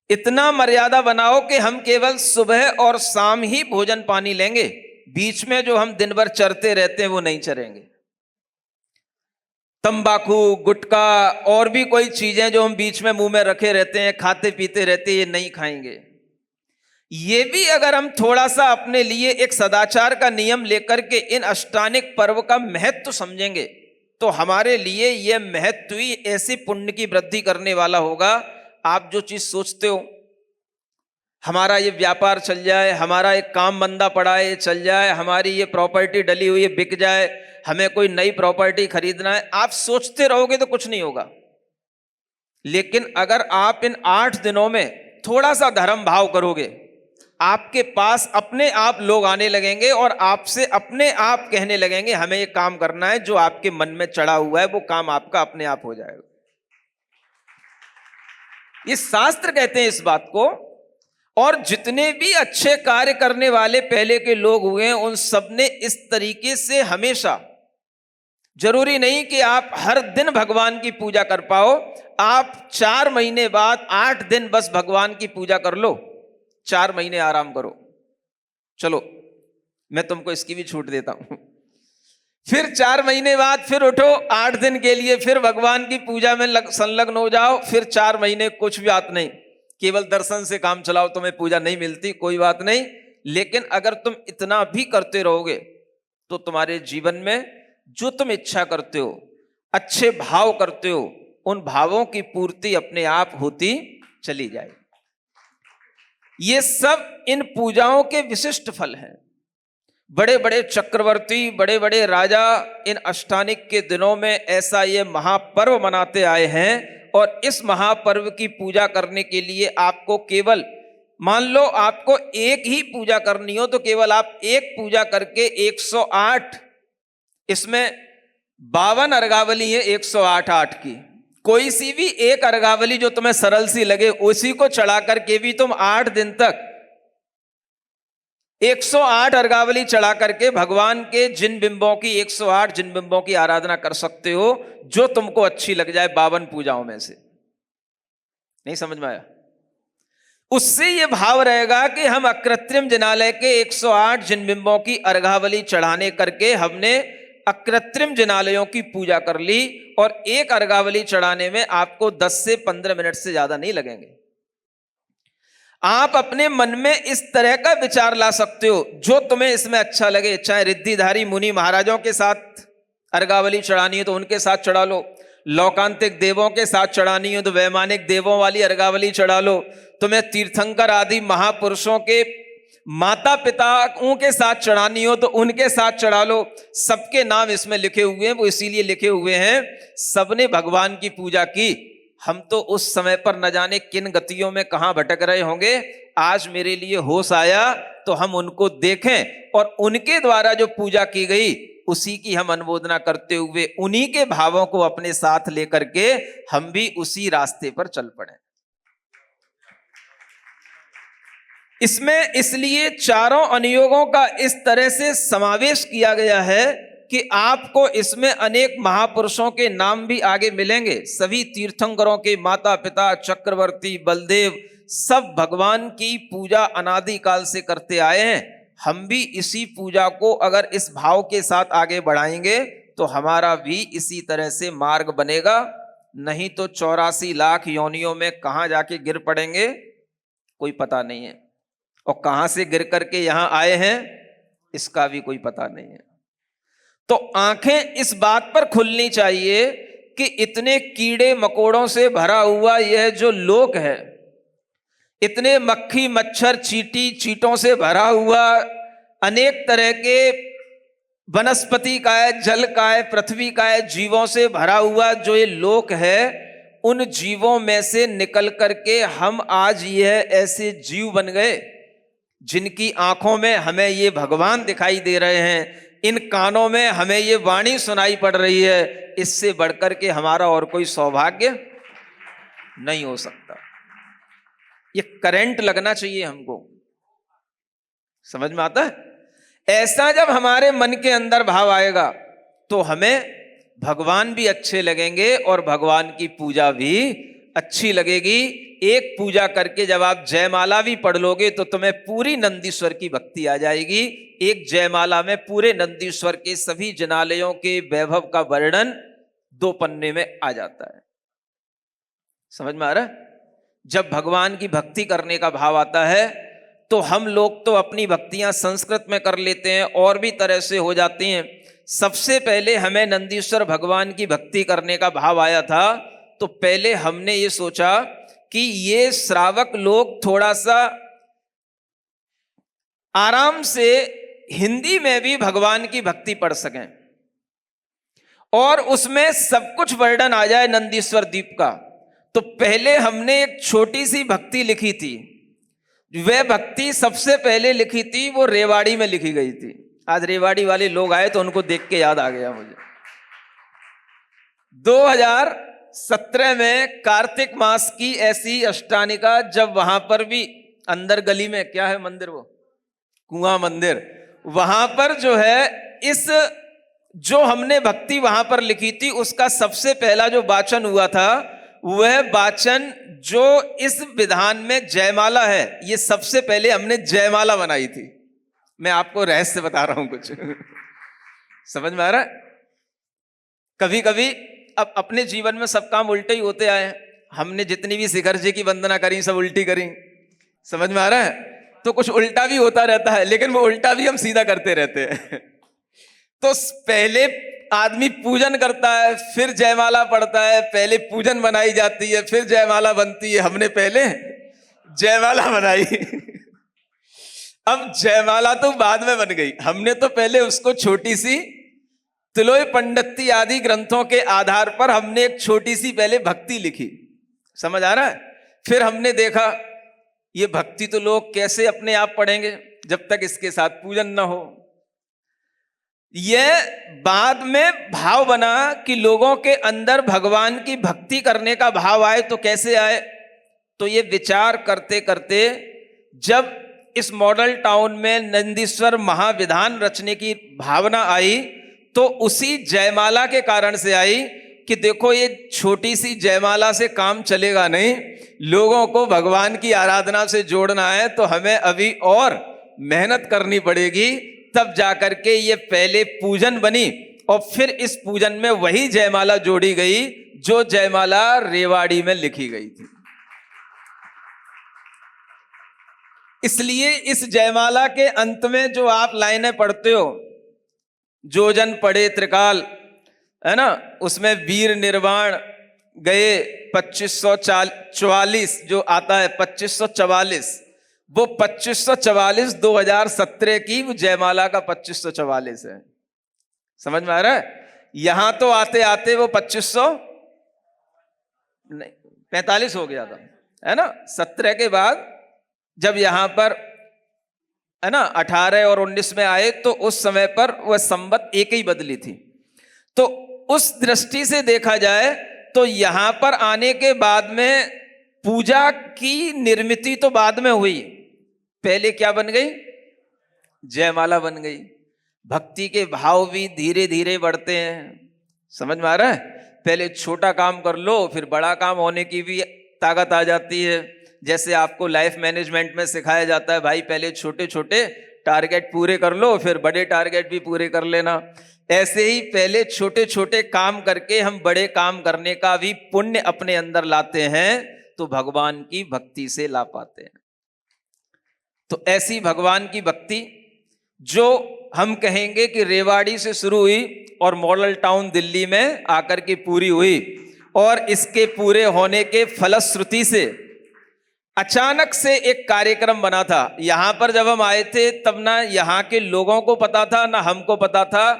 इतना मर्यादा बनाओ कि हम केवल सुबह और शाम ही भोजन पानी लेंगे, बीच में जो हम दिन भर चरते रहते हैं वो नहीं चरेंगे। तंबाकू, गुटखा और भी कोई चीजें जो हम बीच में मुंह में रखे रहते हैं, खाते पीते रहते हैं, ये नहीं खाएंगे। ये भी अगर हम थोड़ा सा अपने लिए एक सदाचार का नियम लेकर के इन अष्टानिक पर्व का महत्व समझेंगे तो हमारे लिए यह महत्व ही ऐसी पुण्य की वृद्धि करने वाला होगा। आप जो चीज सोचते हो, हमारा ये व्यापार चल जाए, हमारा एक काम बंदा पड़ा है चल जाए, हमारी ये प्रॉपर्टी डली हुई है बिक जाए, हमें कोई नई प्रॉपर्टी खरीदना है, आप सोचते रहोगे तो कुछ नहीं होगा। लेकिन अगर आप इन 8 दिनों में थोड़ा सा धर्म भाव करोगे, आपके पास अपने आप लोग आने लगेंगे और आपसे अपने आप कहने लगेंगे हमें ये काम करना है। जो आपके मन में चढ़ा हुआ है वो काम आपका अपने आप हो जाएगा। ये शास्त्र कहते हैं इस बात को। और जितने भी अच्छे कार्य करने वाले पहले के लोग हुए हैं उन सब ने इस तरीके से हमेशा, जरूरी नहीं कि आप हर दिन भगवान की पूजा कर पाओ, आप 4 महीने बाद 8 दिन बस भगवान की पूजा कर लो, 4 महीने आराम करो। चलो मैं तुमको इसकी भी छूट देता हूं। फिर 4 महीने बाद फिर उठो, 8 दिन के लिए फिर भगवान की पूजा में संलग्न हो जाओ। फिर 4 महीने कुछ भी बात नहीं, केवल दर्शन से काम चलाओ, तुम्हें पूजा नहीं मिलती कोई बात नहीं। लेकिन अगर तुम इतना भी करते रहोगे तो तुम्हारे जीवन में जो तुम इच्छा करते हो, अच्छे भाव करते हो, उन भावों की पूर्ति अपने आप होती चली जाएगी। ये सब इन पूजाओं के विशिष्ट फल हैं। बड़े बड़े चक्रवर्ती, बड़े बड़े राजा इन अष्टानिक के दिनों में ऐसा ये महापर्व मनाते आए हैं। और इस महापर्व की पूजा करने के लिए आपको केवल, मान लो आपको एक ही पूजा करनी हो तो केवल आप एक पूजा करके 108, इसमें 52 अर्घावली है 108 की, कोई सी भी एक अर्घावली जो तुम्हें सरल सी लगे उसी को चढ़ा करके भी तुम 8 दिन तक 108 अर्घावली चढ़ा करके भगवान के जिन बिंबों की 108 जिन बिंबों की आराधना कर सकते हो जो तुमको अच्छी लग जाए 52 पूजाओं में से। नहीं समझ में आया? उससे यह भाव रहेगा कि हम अकृत्रिम जिनालय के 108 जिन बिंबों की अर्घावली चढ़ाने करके हमने अकृत्रिम जिनालयों की पूजा कर ली, और एक अर्घावली चढ़ाने में आपको 10 से 15 मिनट से ज्यादा नहीं लगेंगे। आप अपने मन में इस तरह का विचार ला सकते हो जो तुम्हें इसमें अच्छा लगे। चाहे रिद्धिधारी मुनि महाराजों के साथ अर्घावली चढ़ानी है तो उनके साथ चढ़ा लो, लौकांतिक देवों के साथ चढ़ानी हो तो वैमानिक देवों वाली अर्घावली चढ़ा लो, तुम्हें तीर्थंकर आदि महापुरुषों के माता पिताओं के साथ चढ़ानी हो तो उनके साथ चढ़ा लो। सबके नाम इसमें लिखे हुए हैं, वो इसीलिए लिखे हुए हैं सबने भगवान की पूजा की। हम तो उस समय पर न जाने किन गतियों में कहां भटक रहे होंगे, आज मेरे लिए होश आया तो हम उनको देखें और उनके द्वारा जो पूजा की गई उसी की हम अनुमोदना करते हुए उन्हीं के भावों को अपने साथ लेकर के हम भी उसी रास्ते पर चल पड़े। इसमें इसलिए चारों अनुयोगों का इस तरह से समावेश किया गया है कि आपको इसमें अनेक महापुरुषों के नाम भी आगे मिलेंगे। सभी तीर्थंकरों के माता पिता चक्रवर्ती बलदेव सब भगवान की पूजा अनादि काल से करते आए हैं। हम भी इसी पूजा को अगर इस भाव के साथ आगे बढ़ाएंगे तो हमारा भी इसी तरह से मार्ग बनेगा। नहीं तो 84 लाख योनियों में कहां जाके गिर पड़ेंगे कोई पता नहीं है, और कहां से गिर करके यहां आए हैं इसका भी कोई पता नहीं है। तो आंखें इस बात पर खुलनी चाहिए कि इतने कीड़े मकोड़ों से भरा हुआ यह जो लोक है, इतने मक्खी मच्छर चींटी चींटों से भरा हुआ, अनेक तरह के वनस्पति का है, जल का है, पृथ्वी का है, जीवों से भरा हुआ जो ये लोक है, उन जीवों में से निकल करके हम आज यह ऐसे जीव बन गए जिनकी आंखों में हमें ये भगवान दिखाई दे रहे हैं, इन कानों में हमें ये वाणी सुनाई पड़ रही है। इससे बढ़कर के हमारा और कोई सौभाग्य नहीं हो सकता। ये करंट लगना चाहिए हमको, समझ में आता है? ऐसा जब हमारे मन के अंदर भाव आएगा तो हमें भगवान भी अच्छे लगेंगे और भगवान की पूजा भी अच्छी लगेगी। एक पूजा करके जब आप जयमाला भी पढ़ लोगे तो तुम्हें पूरी नंदीश्वर की भक्ति आ जाएगी। एक जयमाला में पूरे नंदीश्वर के सभी जनालयों के वैभव का वर्णन 2 पन्ने में आ जाता है। समझ में आ रहा है? जब भगवान की भक्ति करने का भाव आता है तो हम लोग तो अपनी भक्तियां संस्कृत में कर लेते हैं और भी तरह से हो जाती हैं। सबसे पहले हमें नंदीश्वर भगवान की भक्ति करने का भाव आया था तो पहले हमने ये सोचा कि ये श्रावक लोग थोड़ा सा आराम से हिंदी में भी भगवान की भक्ति पढ़ सकें और उसमें सब कुछ वर्णन आ जाए नंदीश्वर द्वीप का। तो पहले हमने एक छोटी सी भक्ति लिखी थी। वह भक्ति सबसे पहले लिखी थी वो रेवाड़ी में लिखी गई थी। आज रेवाड़ी वाले लोग आए तो उनको देख के याद आ गया मुझे। 2017 में कार्तिक मास की ऐसी अष्टानिका, जब वहां पर भी अंदर गली में क्या है मंदिर, वो कुआं मंदिर, वहां पर जो है इस जो हमने भक्ति वहां पर लिखी थी उसका सबसे पहला जो वाचन हुआ था वह वाचन जो इस विधान में जयमाला है, ये सबसे पहले हमने जयमाला बनाई थी। मैं आपको रहस्य बता रहा हूं कुछ समझ में आ रहा है? कभी कभी अब अपने जीवन में सब काम उल्टे ही होते आए। हमने जितनी भी शिखर जी की वंदना करी सब उल्टी करी, समझ में आ रहा है? तो कुछ उल्टा भी होता रहता है, लेकिन वो उल्टा भी हम सीधा करते रहते हैं। तो पहले आदमी पूजन करता है फिर जयमाला पढ़ता है, पहले पूजन बनाई जाती है फिर जयमाला बनती है। हमने पहले जयमाला बनाई अब जयमाला तो बाद में बन गई, हमने तो पहले उसको छोटी सी तिलोय पंडिती आदि ग्रंथों के आधार पर हमने एक छोटी सी पहले भक्ति लिखी। समझ आ रहा है? फिर हमने देखा ये भक्ति तो लोग कैसे अपने आप पढ़ेंगे जब तक इसके साथ पूजन ना हो। यह बाद में भाव बना कि लोगों के अंदर भगवान की भक्ति करने का भाव आए तो कैसे आए। तो ये विचार करते करते जब इस मॉडल टाउन में नंदीश्वर महाविधान रचने की भावना आई तो उसी जयमाला के कारण से आई कि देखो ये छोटी सी जयमाला से काम चलेगा नहीं, लोगों को भगवान की आराधना से जोड़ना है तो हमें अभी और मेहनत करनी पड़ेगी। तब जाकर के ये पहले पूजन बनी और फिर इस पूजन में वही जयमाला जोड़ी गई जो जयमाला रेवाड़ी में लिखी गई थी। इसलिए इस जयमाला के अंत में जो आप लाइनें पढ़ते हो, जो जन पढ़े त्रिकाल, है ना, उसमें वीर निर्वाण गए 2544 जो आता है 2544, वो 2544 2017 की वो जयमाला का 2544 है। समझ में आ रहा है? यहां तो आते आते वो 45 हो गया था, है ना। 17 के बाद जब यहां पर, है ना, 18 और 19 में आए तो उस समय पर वह संवत एक ही बदली थी। तो उस दृष्टि से देखा जाए तो यहां पर आने के बाद में पूजा की निर्मिति तो बाद में हुई, पहले क्या बन गई? जयमाला बन गई। भक्ति के भाव भी धीरे धीरे बढ़ते हैं। समझ में आ रहा है? पहले छोटा काम कर लो, फिर बड़ा काम होने की भी ताकत आ जाती है। जैसे आपको लाइफ मैनेजमेंट में सिखाया जाता है, भाई पहले छोटे छोटे टारगेट पूरे कर लो, फिर बड़े टारगेट भी पूरे कर लेना। ऐसे ही पहले छोटे छोटे काम करके हम बड़े काम करने का भी पुण्य अपने अंदर लाते हैं, तो भगवान की भक्ति से ला पाते हैं। तो ऐसी भगवान की भक्ति जो हम कहेंगे कि रेवाड़ी से शुरू हुई और मॉडल टाउन दिल्ली में आकर के पूरी हुई, और इसके पूरे होने के फलश्रुति से अचानक से एक कार्यक्रम बना था। यहां पर जब हम आए थे तब ना यहां के लोगों को पता था, ना हमको पता था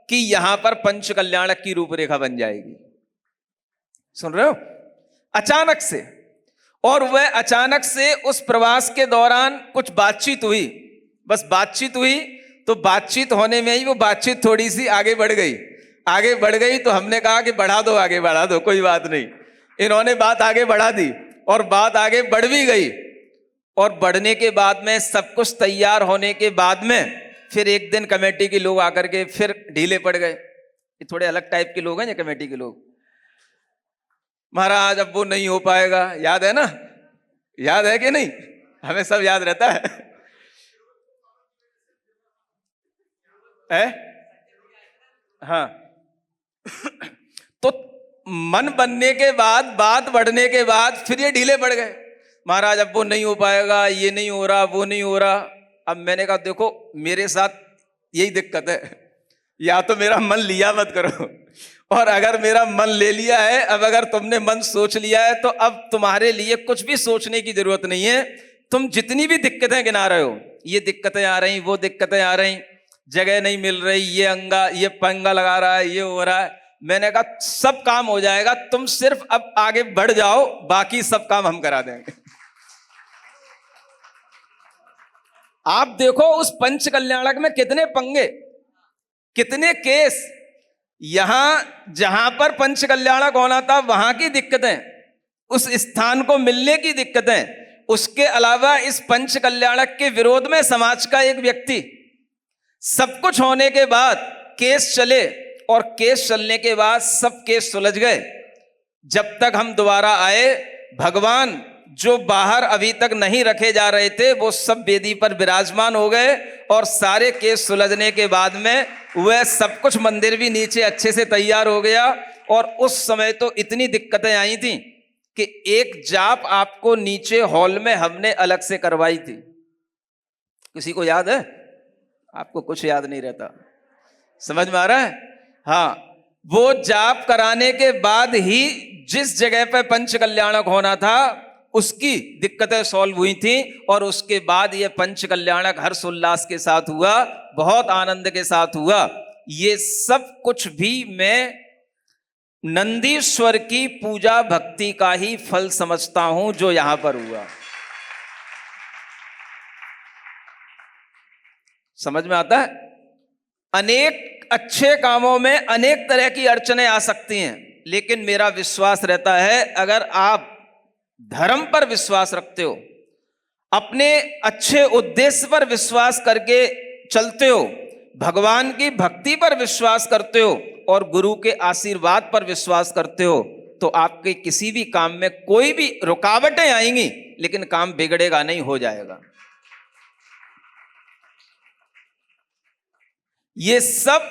कि यहां पर पंच कल्याणक की रूपरेखा बन जाएगी। सुन रहे हो? अचानक से। और वह अचानक से उस प्रवास के दौरान कुछ बातचीत हुई, बस बातचीत हुई, तो बातचीत होने में ही वो बातचीत थोड़ी सी आगे बढ़ गई। आगे बढ़ गई तो हमने कहा कि बढ़ा दो, आगे बढ़ा दो, कोई बात नहीं। इन्होंने बात आगे बढ़ा दी और बात आगे बढ़ भी गई। और बढ़ने के बाद में, सब कुछ तैयार होने के बाद में, फिर एक दिन कमेटी के लोग आकर के फिर ढीले पड़ गए। ये थोड़े अलग टाइप के लोग हैं ये कमेटी के लोग। महाराज अब वो नहीं हो पाएगा, याद है ना? याद है कि नहीं? हमें सब याद रहता है। हाँ। तो मन बनने के बाद, बात बढ़ने के बाद फिर ये ढीले पड़ गए। महाराज अब वो नहीं हो पाएगा, ये नहीं हो रहा, वो नहीं हो रहा। अब मैंने कहा देखो मेरे साथ यही दिक्कत है, या तो मेरा मन लिया मत करो, और अगर मेरा मन ले लिया है, अब अगर तुमने मन सोच लिया है, तो अब तुम्हारे लिए कुछ भी सोचने की जरूरत नहीं है। तुम जितनी भी दिक्कतें गिना रहे हो, ये दिक्कतें आ रही, वो दिक्कतें आ रही, जगह नहीं मिल रही, ये पंगा लगा रहा है, ये हो रहा है, मैंने कहा सब काम हो जाएगा, तुम सिर्फ अब आगे बढ़ जाओ, बाकी सब काम हम करा देंगे। आप देखो उस पंच कल्याणक में कितने पंगे, कितने केस। यहां जहां पर पंच कल्याणक होना था वहां की दिक्कतें, उस स्थान को मिलने की दिक्कतें, उसके अलावा इस पंच कल्याणक के विरोध में समाज का एक व्यक्ति, सब कुछ होने के बाद केस चले, और केस चलने के बाद सब केस सुलझ गए। जब तक हम दोबारा आए, भगवान जो बाहर अभी तक नहीं रखे जा रहे थे वो सब वेदी पर विराजमान हो गए, और सारे केस सुलझने के बाद में वह सब कुछ मंदिर भी नीचे अच्छे से तैयार हो गया। और उस समय तो इतनी दिक्कतें आई थी कि एक जाप आपको नीचे हॉल में हमने अलग से करवाई थी। किसी को याद है? आपको कुछ याद नहीं रहता, समझ में आ रहा है? हाँ, वो जाप कराने के बाद ही जिस जगह पे पंच कल्याणक होना था उसकी दिक्कतें सॉल्व हुई थी, और उसके बाद ये पंच कल्याणक हर्षोल्लास के साथ हुआ, बहुत आनंद के साथ हुआ। ये सब कुछ भी मैं नंदीश्वर की पूजा भक्ति का ही फल समझता हूं जो यहां पर हुआ। समझ में आता है? अनेक अच्छे कामों में अनेक तरह की अड़चनें आ सकती हैं, लेकिन मेरा विश्वास रहता है अगर आप धर्म पर विश्वास रखते हो, अपने अच्छे उद्देश्य पर विश्वास करके चलते हो, भगवान की भक्ति पर विश्वास करते हो, और गुरु के आशीर्वाद पर विश्वास करते हो, तो आपके किसी भी काम में कोई भी रुकावटें आएंगी लेकिन काम बिगड़ेगा नहीं, हो जाएगा। ये सब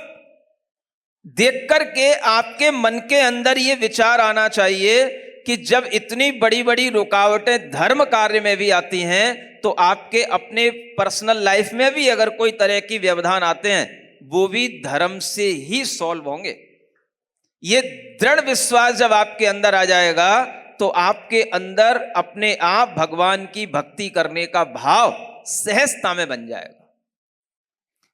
देख करके आपके मन के अंदर ये विचार आना चाहिए कि जब इतनी बड़ी बड़ी रुकावटें धर्म कार्य में भी आती हैं, तो आपके अपने पर्सनल लाइफ में भी अगर कोई तरह की व्यवधान आते हैं, वो भी धर्म से ही सॉल्व होंगे। ये दृढ़ विश्वास जब आपके अंदर आ जाएगा, तो आपके अंदर अपने आप भगवान की भक्ति करने का भाव सहजता में बन जाएगा।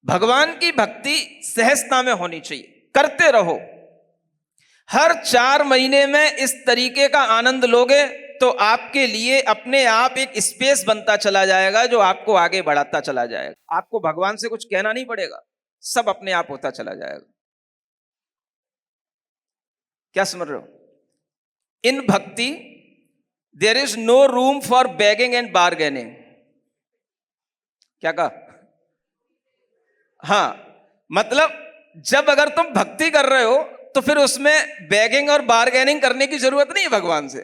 भगवान की भक्ति सहजता में होनी चाहिए, करते रहो। हर 4 महीने में इस तरीके का आनंद लोगे तो आपके लिए अपने आप एक स्पेस बनता चला जाएगा जो आपको आगे बढ़ाता चला जाएगा। आपको भगवान से कुछ कहना नहीं पड़ेगा, सब अपने आप होता चला जाएगा। क्या समझ रहे हो? In bhakti there is no room for begging and bargaining. क्या कहा? हाँ, मतलब जब अगर तुम भक्ति कर रहे हो तो फिर उसमें बेगिंग और बार्गेनिंग करने की जरूरत नहीं है भगवान से।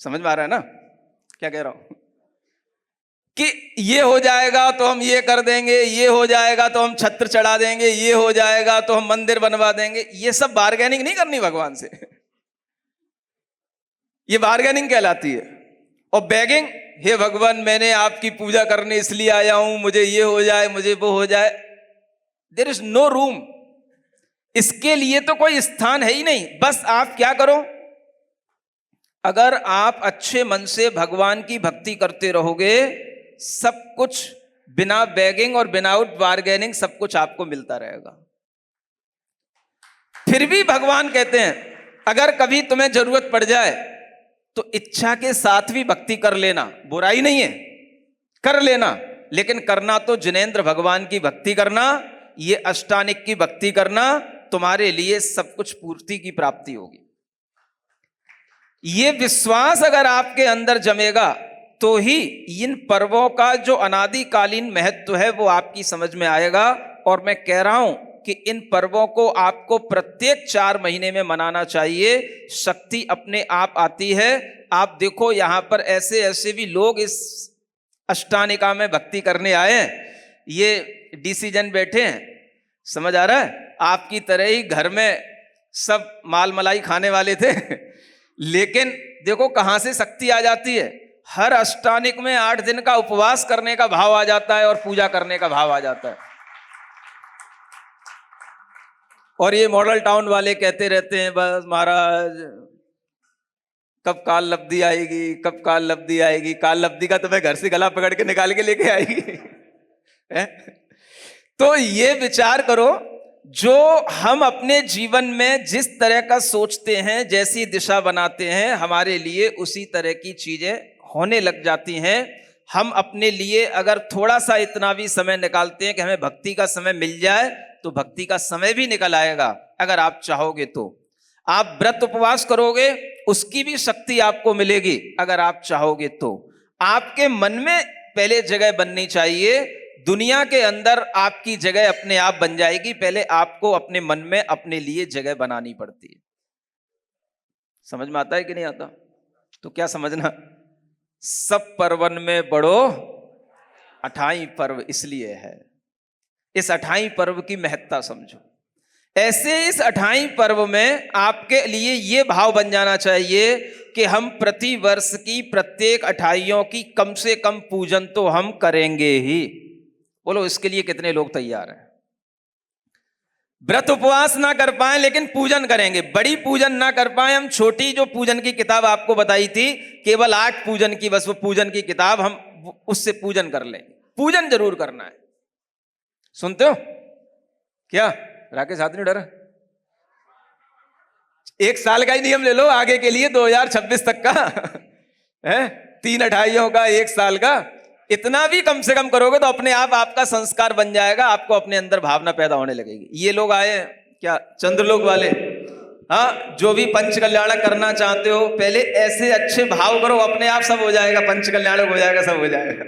समझ में आ रहा है ना क्या कह रहा हूं? कि ये हो जाएगा तो हम ये कर देंगे, ये हो जाएगा तो हम छत्र चढ़ा देंगे, ये हो जाएगा तो हम मंदिर बनवा देंगे। ये सब बार्गेनिंग नहीं करनी भगवान से, ये बार्गेनिंग कहलाती है। और बेगिंग, हे भगवान मैंने आपकी पूजा करने इसलिए आया हूं, मुझे ये हो जाए, मुझे वो हो जाए। देयर इज नो रूम, इसके लिए तो कोई स्थान है ही नहीं। बस आप क्या करो, अगर आप अच्छे मन से भगवान की भक्ति करते रहोगे, सब कुछ बिना बेगिंग और विदाउट बार्गेनिंग सब कुछ आपको मिलता रहेगा। फिर भी भगवान कहते हैं अगर कभी तुम्हें जरूरत पड़ जाए तो इच्छा के साथ भी भक्ति कर लेना, बुराई नहीं है, कर लेना, लेकिन करना तो जिनेंद्र भगवान की भक्ति करना, ये अष्टानिक की भक्ति करना, तुम्हारे लिए सब कुछ पूर्ति की प्राप्ति होगी। ये विश्वास अगर आपके अंदर जमेगा तो ही इन पर्वों का जो अनादिकालीन महत्व है वो आपकी समझ में आएगा। और मैं कह रहा हूं कि इन पर्वों को आपको प्रत्येक 4 महीने में मनाना चाहिए। शक्ति अपने आप आती है। आप देखो यहां पर ऐसे ऐसे भी लोग इस अष्टानिका में भक्ति करने आए हैं। ये डिसीजन बैठे हैं, समझ आ रहा है? आपकी तरह ही घर में सब माल मलाई खाने वाले थे लेकिन देखो कहां से शक्ति आ जाती है। हर अष्टानिक में 8 दिन का उपवास करने का भाव आ जाता है और पूजा करने का भाव आ जाता है। और ये मॉडल टाउन वाले कहते रहते हैं बस महाराज कब काल लब्धि आएगी, कब काल लब्धि आएगी। काल लब्धि का तुम्हें घर से गला पकड़ के निकाल के लेके आएगी तो ये विचार करो, जो हम अपने जीवन में जिस तरह का सोचते हैं, जैसी दिशा बनाते हैं, हमारे लिए उसी तरह की चीजें होने लग जाती हैं। हम अपने लिए अगर थोड़ा सा इतना भी समय निकालते हैं कि हमें भक्ति का समय मिल जाए तो भक्ति का समय भी निकल आएगा। अगर आप चाहोगे तो आप व्रत उपवास करोगे, उसकी भी शक्ति आपको मिलेगी। अगर आप चाहोगे तो आपके मन में पहले जगह बननी चाहिए। दुनिया के अंदर आपकी जगह अपने आप बन जाएगी, पहले आपको अपने मन में अपने लिए जगह बनानी पड़ती है। समझ में आता है कि नहीं आता? तो क्या समझना, सब पर्वन में बड़ो 28 पर्व इसलिए है। इस 28 पर्व की महत्ता समझो। ऐसे इस 28 पर्व में आपके लिए यह भाव बन जाना चाहिए कि हम प्रति वर्ष की प्रत्येक 28 की कम से कम पूजन तो हम करेंगे ही। बोलो इसके लिए कितने लोग तैयार हैं? व्रत उपवास ना कर पाए लेकिन पूजन करेंगे। बड़ी पूजन ना कर पाए, हम छोटी जो पूजन की किताब आपको बताई थी, केवल 8 पूजन की, बस वो पूजन की किताब, हम उससे पूजन कर लेंगे। पूजन जरूर करना है। सुनते हो क्या? राकेश हाथ नहीं डरा? 1 साल का ही नियम ले लो आगे के लिए, 2026 तक का है, 3 28 का, 1 साल का। इतना भी कम से कम करोगे तो अपने आप आपका संस्कार बन जाएगा, आपको अपने अंदर भावना पैदा होने लगेगी। ये लोग आए क्या, चंद्रलोक वाले, हाँ, जो भी पंच कल्याणक करना चाहते हो पहले ऐसे अच्छे भाव करो, अपने आप सब हो जाएगा, पंच कल्याणक हो जाएगा, सब हो जाएगा।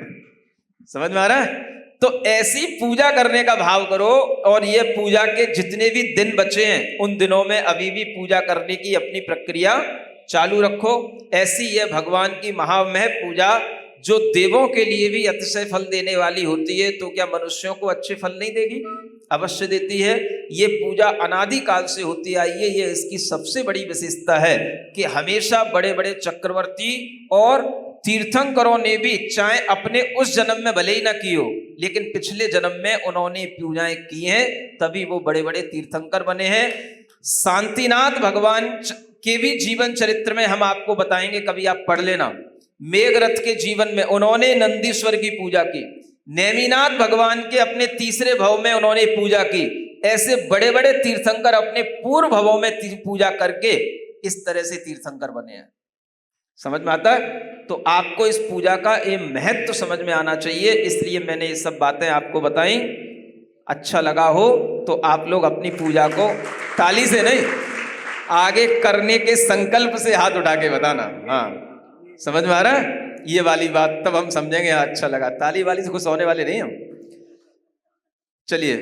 समझ में आ रहा है? तो ऐसी पूजा करने का भाव करो। और ये पूजा के जितने भी दिन बचे हैं उन दिनों में अभी भी पूजा करने की अपनी प्रक्रिया चालू रखो। ऐसी ये भगवान की महामह पूजा जो देवों के लिए भी अतिशय फल देने वाली होती है, तो क्या मनुष्यों को अच्छे फल नहीं देगी? अवश्य देती है। ये पूजा अनादिकाल से होती आई है। ये इसकी सबसे बड़ी विशेषता है कि हमेशा बड़े बड़े चक्रवर्ती और तीर्थंकरों ने भी, चाहे अपने उस जन्म में भले ही ना की हो, लेकिन पिछले जन्म में उन्होंने पूजाएं की हैं, तभी वो बड़े बड़े तीर्थंकर बने हैं। शांतिनाथ भगवान के भी जीवन चरित्र में हम आपको बताएंगे, कभी आप पढ़ लेना। मेघरथ के जीवन में उन्होंने नंदीश्वर की पूजा की। नेमिनाथ भगवान के अपने तीसरे भव में उन्होंने पूजा की। ऐसे बड़े बड़े तीर्थंकर अपने पूर्व भवों में पूजा करके इस तरह से तीर्थंकर बने हैं। समझ में आता है? तो आपको इस पूजा का ये महत्व समझ में आना चाहिए, इसलिए मैंने ये सब बातें आपको बताई। अच्छा लगा हो तो आप लोग अपनी पूजा को ताली से नहीं, आगे करने के संकल्प से हाथ उठा के बताना। हाँ, समझ में आ रहा है? ये वाली बात तब हम समझेंगे हाँ अच्छा लगा। ताली वाली से खुश होने वाले नहीं हम। चलिए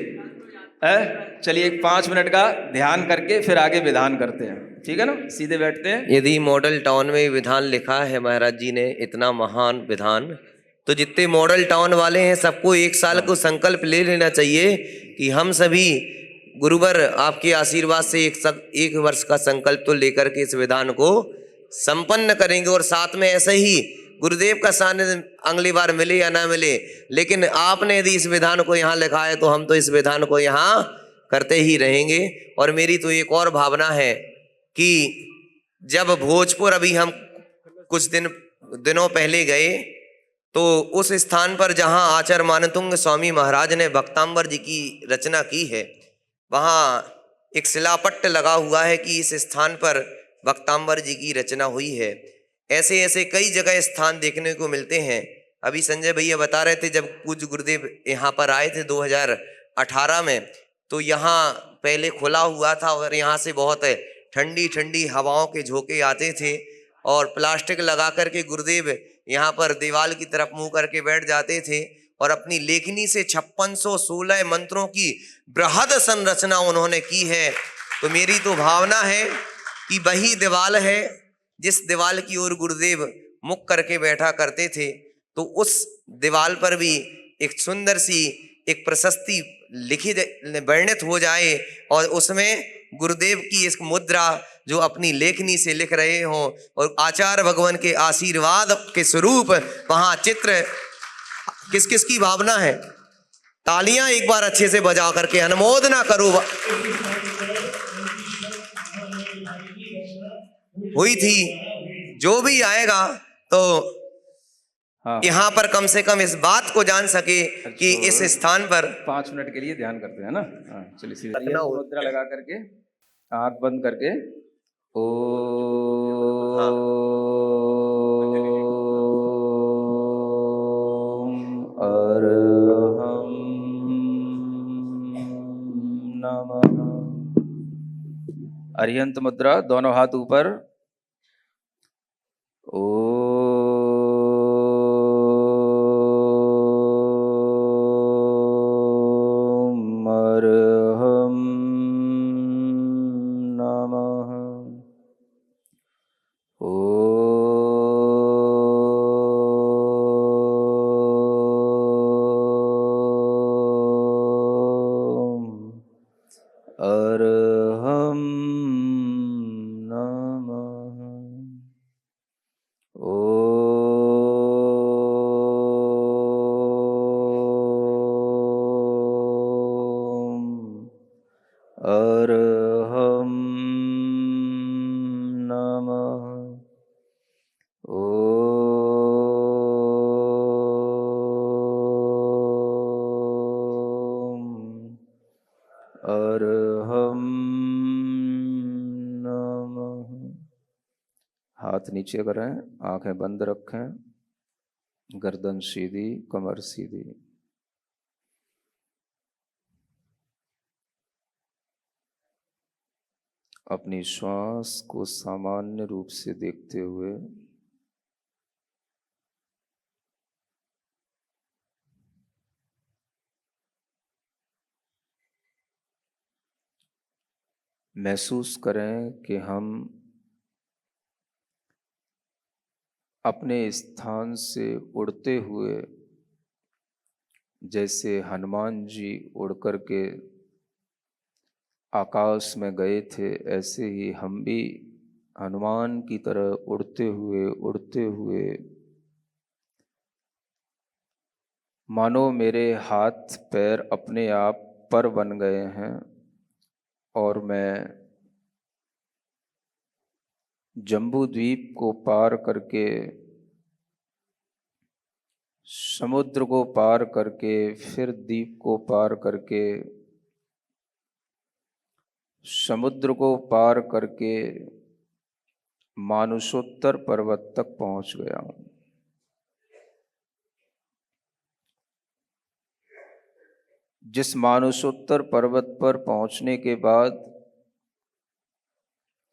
चलिए एक 5 मिनट का ध्यान करके फिर आगे विधान करते हैं, ठीक है ना? सीधे बैठते हैं। यदि मॉडल टाउन में विधान लिखा है महाराज जी ने, इतना महान विधान, तो जितने मॉडल टाउन वाले हैं सबको 1 साल को संकल्प ले लेना चाहिए कि हम सभी गुरुवर आपके आशीर्वाद से 1 वर्ष का संकल्प तो लेकर के इस विधान को संपन्न करेंगे। और साथ में ऐसे ही गुरुदेव का सानिध्य अगली बार मिले या ना मिले, लेकिन आपने यदि इस विधान को यहाँ लिखा है तो हम तो इस विधान को यहाँ करते ही रहेंगे। और मेरी तो एक और भावना है कि जब भोजपुर अभी हम कुछ दिनों पहले गए तो उस स्थान पर जहाँ आचार्य मानतुंग स्वामी महाराज ने भक्तांबर जी की रचना की है, वहाँ एक शिलापट्ट लगा हुआ है कि इस स्थान पर भक्तांबर जी की रचना हुई है। ऐसे ऐसे कई जगह स्थान देखने को मिलते हैं। अभी संजय भैया बता रहे थे जब पूज्य गुरुदेव यहाँ पर आए थे 2018 में, तो यहाँ पहले खुला हुआ था और यहाँ से बहुत ठंडी ठंडी हवाओं के झोंके आते थे और प्लास्टिक लगा करके गुरुदेव यहाँ पर दीवार की तरफ मुंह करके बैठ जाते थे और अपनी लेखनी से 5616 मंत्रों की बृहद संरचना उन्होंने की है। तो मेरी तो भावना है कि वही दीवाल है जिस दीवाल की ओर गुरुदेव मुख करके बैठा करते थे। तो उस दीवाल पर भी एक सुंदर सी एक प्रशस्ति लिखी वर्णित हो जाए और उसमें गुरुदेव की इस मुद्रा जो अपनी लेखनी से लिख रहे हों और आचार्य भगवान के आशीर्वाद के स्वरूप वहां चित्र। किस किस की भावना है? तालियां एक बार अच्छे से बजा करके अनुमोदना करो। हुई थी, जो भी आएगा तो हाँ, यहाँ पर कम से कम इस बात को जान सके कि इस स्थान पर 5 मिनट के लिए ध्यान करते हैं ना। हाँ चलिए सीधे इतना हो- मुद्रा लगा करके आंख बंद करके ओ अरहम नमः। अरिहंत मुद्रा, दोनों हाथ ऊपर। ओम अरहम नमः। ओम अरहम नमः। ओम अरहम नमः। ओम अरहम नमः। हाथ नीचे करें, आंखें बंद रखें, गर्दन सीधी, कमर सीधी। अपनी श्वास को सामान्य रूप से देखते हुए महसूस करें कि हम अपने स्थान से उड़ते हुए, जैसे हनुमान जी उड़ कर के आकाश में गए थे, ऐसे ही हम भी हनुमान की तरह उड़ते हुए मानो मेरे हाथ पैर अपने आप पर बन गए हैं और मैं जम्बू द्वीप को पार करके, समुद्र को पार करके, फिर द्वीप को पार करके, समुद्र को पार करके मानुषोत्तर पर्वत तक पहुंच गया हूं। जिस मानुषोत्तर पर्वत पर पहुंचने के बाद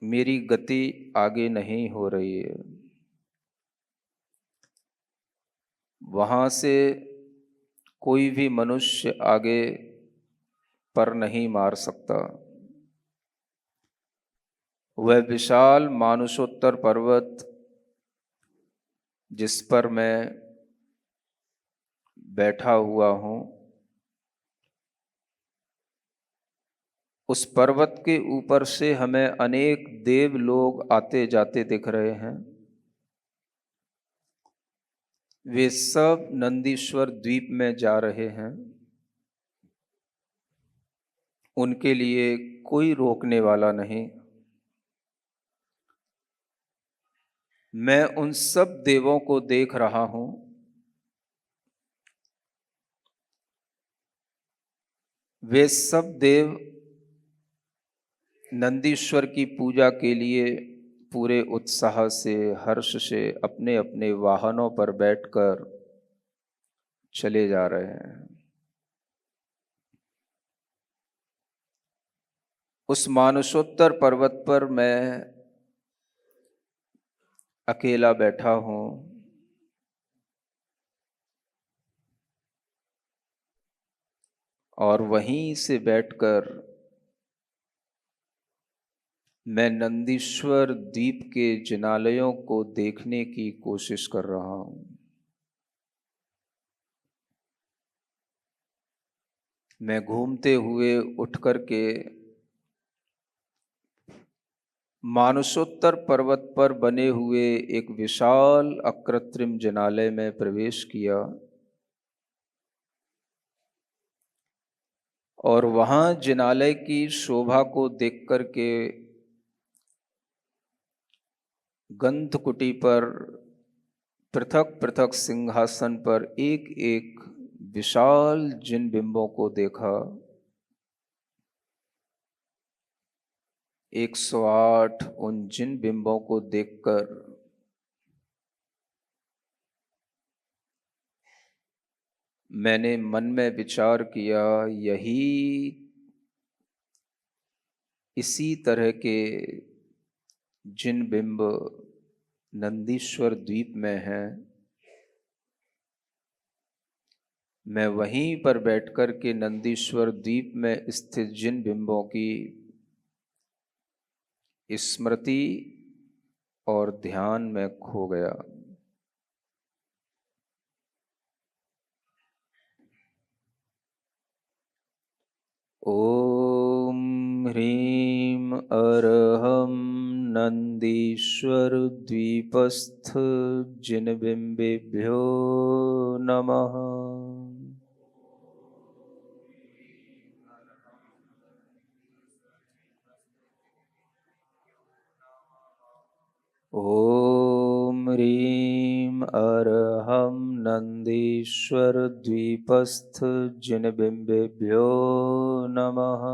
मेरी गति आगे नहीं हो रही है, वहाँ से कोई भी मनुष्य आगे पर नहीं मार सकता। वह विशाल मानुषोत्तर पर्वत जिस पर मैं बैठा हुआ हूँ, उस पर्वत के ऊपर से हमें अनेक देव लोग आते जाते दिख रहे हैं। वे सब नंदीश्वर द्वीप में जा रहे हैं। उनके लिए कोई रोकने वाला नहीं। मैं उन सब देवों को देख रहा हूं। वे सब देव नंदीश्वर की पूजा के लिए पूरे उत्साह से, हर्ष से अपने अपने वाहनों पर बैठकर चले जा रहे हैं। उस मानसोत्तर पर्वत पर मैं अकेला बैठा हूं। और वहीं से बैठकर मैं नंदीश्वर द्वीप के जिनालयों को देखने की कोशिश कर रहा हूं। मैं घूमते हुए उठ करके मानसोत्तर पर्वत पर बने हुए एक विशाल अकृत्रिम जिनालय में प्रवेश किया और वहां जिनालय की शोभा को देख करके गंधकुटी पर पृथक पृथक सिंहासन पर एक एक विशाल जिन बिंबों को देखा। 108 उन जिन बिंबों को देखकर मैंने मन में विचार किया, इसी तरह के जिन बिंब नंदीश्वर द्वीप में हैं। मैं वहीं पर बैठकर के नंदीश्वर द्वीप में स्थित जिन बिंबों की स्मृति और ध्यान में खो गया। ओम ह्रीं अर्हं नंदीश्वर द्वीपस्थ जिनबिंबेभ्यो नमः। ओम ह्रीं अर्हं नंदीश्वर द्वीपस्थ जिनबिंबेभ्यो नमः।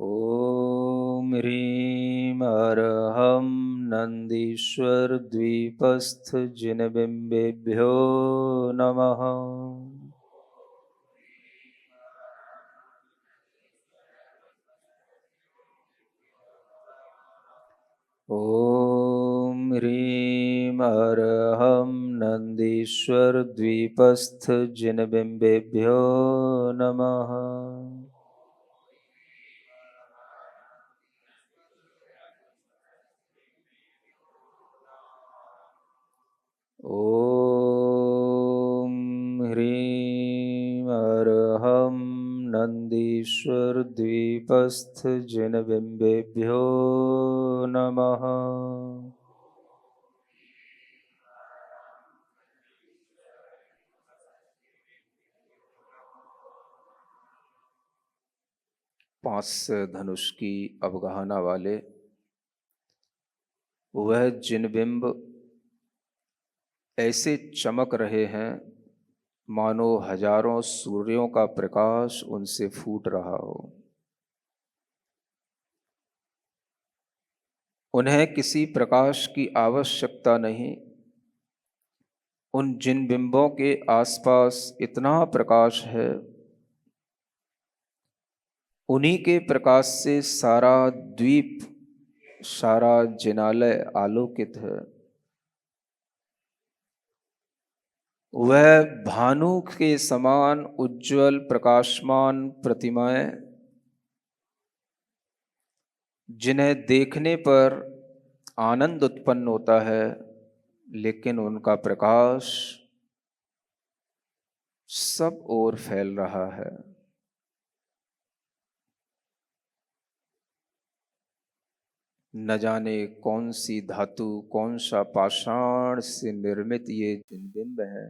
ओम ह्रीं अर्हं नंदीश्वर द्वीपस्थ जिनबिंबेभ्यो नमः। ओम ह्रीं अर्हं नंदीश्वर द्वीपस्थ जिनबिंबेभ्यो नमः। ओम ह्रीं अर्हं नंदीश्वर द्वीपस्थ जिनबिंबेभ्यो नमः। पांच से धनुष की अवगाहना वाले वह जिनबिंब ऐसे चमक रहे हैं मानो हजारों सूर्यों का प्रकाश उनसे फूट रहा हो। उन्हें किसी प्रकाश की आवश्यकता नहीं। उन जिन बिंबों के आसपास इतना प्रकाश है, उन्हीं के प्रकाश से सारा द्वीप, सारा जिनालय आलोकित है। वह भानु के समान उज्जवल प्रकाशमान प्रतिमाएं, जिन्हें देखने पर आनंद उत्पन्न होता है, लेकिन उनका प्रकाश सब ओर फैल रहा है। न जाने कौन सी धातु, कौन सा पाषाण से निर्मित ये जिनबिंब है,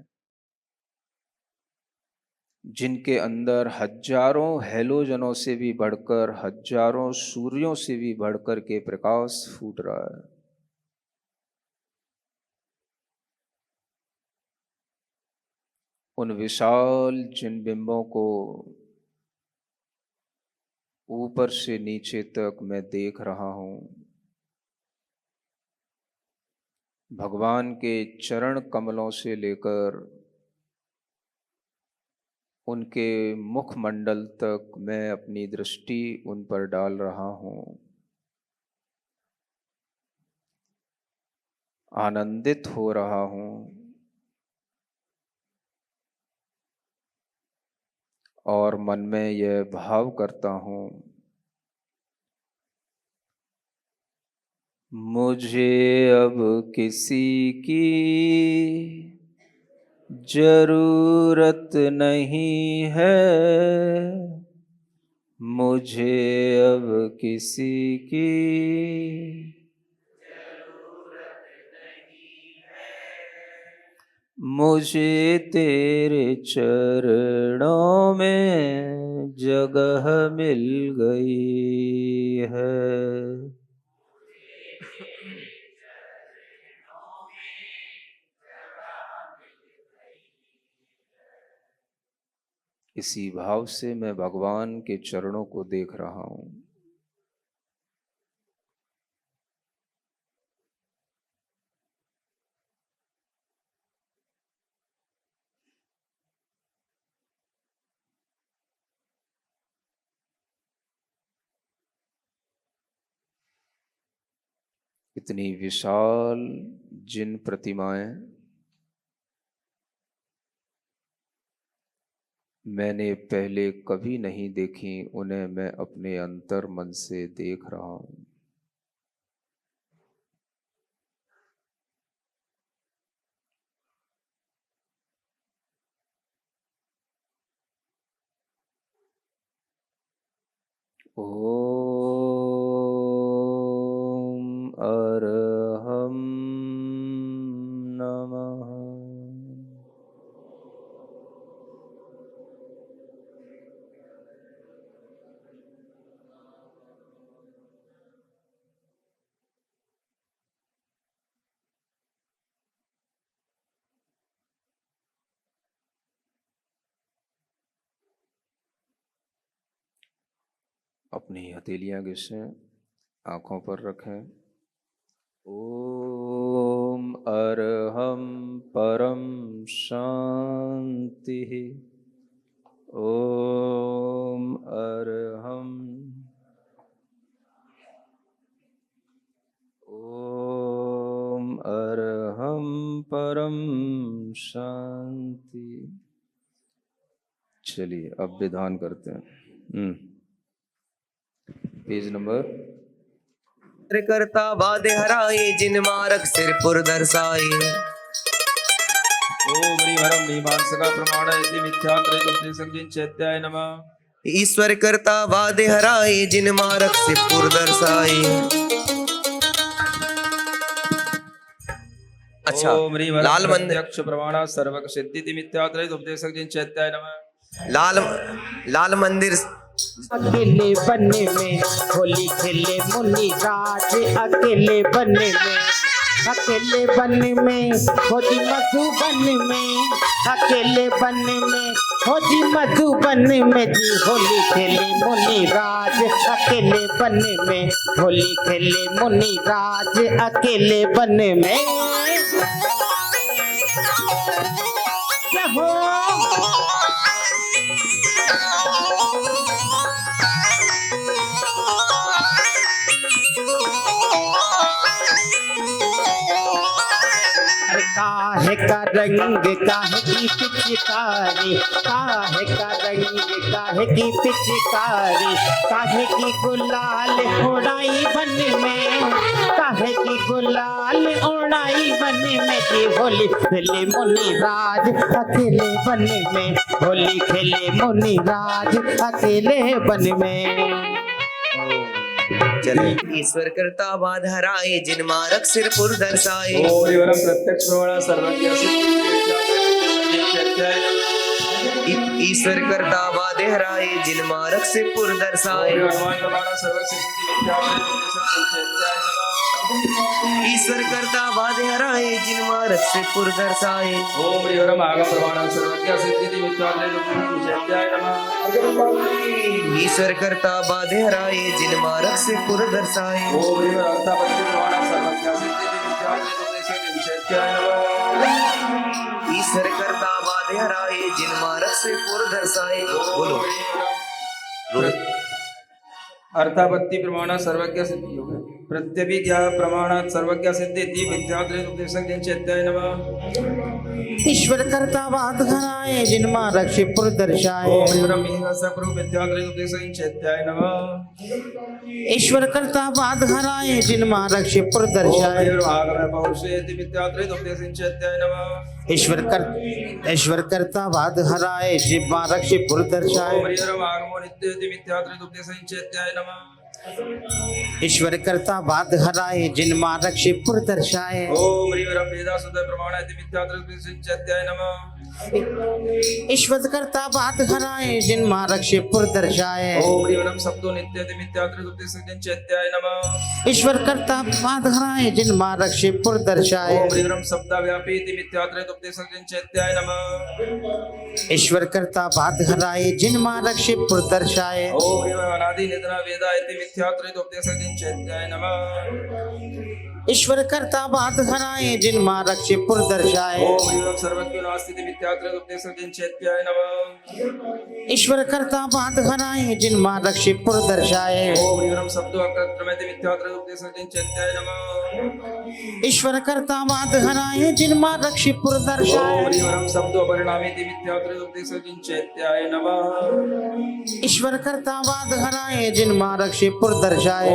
जिनके अंदर हजारों हैलोजनों से भी बढ़कर, हजारों सूर्यों से भी बढ़कर के प्रकाश फूट रहा है। उन विशाल जिनबिंबों को ऊपर से नीचे तक मैं देख रहा हूं। भगवान के चरण कमलों से लेकर उनके मुखमंडल तक मैं अपनी दृष्टि उन पर डाल रहा हूं। आनंदित हो रहा हूं और मन में यह भाव करता हूं, मुझे अब किसी की जरूरत नहीं है, मुझे अब किसी की मुझे तेरे चरणों में जगह मिल गई है। इसी भाव से मैं भगवान के चरणों को देख रहा हूं। इतनी विशाल जिन प्रतिमाएं मैंने पहले कभी नहीं देखी, उन्हें मैं अपने अंतर मन से देख रहा हूं। ओम अरहम नमः। अपनी हथेलियां घिसें, आंखों पर रखें। ओम अरहम परम शांति। ओम अरहम। ओम अरहम परम शांति। चलिए अब विधान करते हैं। Page number. करता वादे हराए, जिन मारक सिर पुर दर्शाए। ओम हरिहरम मीमांसका प्रमाण इति मिथ्यात्रे उपदेशक चैत्याय नमः। ईश्वर करता वादे हराए, जिन मारक सिर पुर दर्शाए। अच्छा, लाल मंदिर प्रमाण सर्वक सिद्धि मिथ्यात्रे उपदेशक चैत्याय नमः। लाल मंदिर अकेले बनने में होली खेले मुनि राज, अकेले बनने में, अकेले बनने में होली मधुबन में, अकेले बनने में होली मधुबन में जी होली खेले मुनि राज, अकेले बनने में होली खेले मुनि राज, अकेले बनने में। क्या हो का रंग काहे की पिचकारी, काहे का रंग काहे की पिचकारी, काहे की गुलाल उड़ाई बन में, काहे की गुलाल उड़ाई बन में की होली खेले मुनि राज अकेले बन में, होली खेले मुनि राज अकेले बन में। चले ईश्वर करता बाध हराए जिन मारक सिर पुर दर्शाए। ओम हरिवरम प्रत्यक्ष प्रमाण सर्वज्ञ ईश्वर करता बाध हराए जिन मारक से पुर दर्शाए। ईश्वर करता बाध हराए जिन मारक से पुर दर्शाए। ओम हरिवरम आगम प्रमाण सर्वज्ञ सिद्धि विद्यालय ईश्वर करता बाध हराए जिन मारक से पुर दर्शाए। ओम हरिवरम अर्थापत्ति प्रमाण सर्वज्ञ सिद्धि विद्यालय ईश्वर करता बाध हराए जिन मारक से पुर दर्शाए। बोलो अर्थापत्ति प्रमाण सर्वज्ञ सिद्धि हो गए। प्रत्यभिज्ञा प्रमाणात सर्वज्ञ सिद्धि विद्याद्रय उपदेशक जिन चैत्याय नमः। ईश्वर करता बात हराए जिन मारक से पुर दर्शाए। ओम हरिवरम सकुरु विद्याद्रय उपदेशक जिन चैत्याय नमः। ईश्वर करता बात हराए जिन मारक से पुर दर्शाए। ईश्वर करता बात हराए जिन मारक से पुर दर्शाए। ईश्वर करता बात हराए जिन मारक से पुर दर्शाए। ईश्वर करता बात हराए जिन मारक से पुर दर्शाए। ईश्वर करता बात हराए जिन मारक से पुर दर्शाए। ईश्वर करता बात हराए जिन मारक से पुर दर्शाए। ईश्वर करता बात हराए जिन मारक से पुर दर्शाए। ईश्वर करता बात हराए जिन मारक से पुर दर्शाए। ईश्वर करता बात हराए जिन मारक से पुर दर्शाए। ईश्वर करता बात हराए जिन मारक से पुर दर्शाए।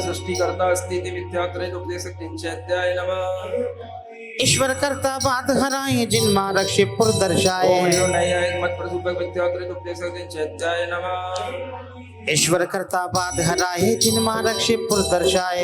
सृष्टिकर्ता स्थिति मिथ्यात्रित उपदेशक जिन चैत्याय नमः। ईश्वर करता बात हराए जिन मारक से पुर दर्शाए। ईश्वर करता बात हराए जिन मारक से पुर दर्शाए।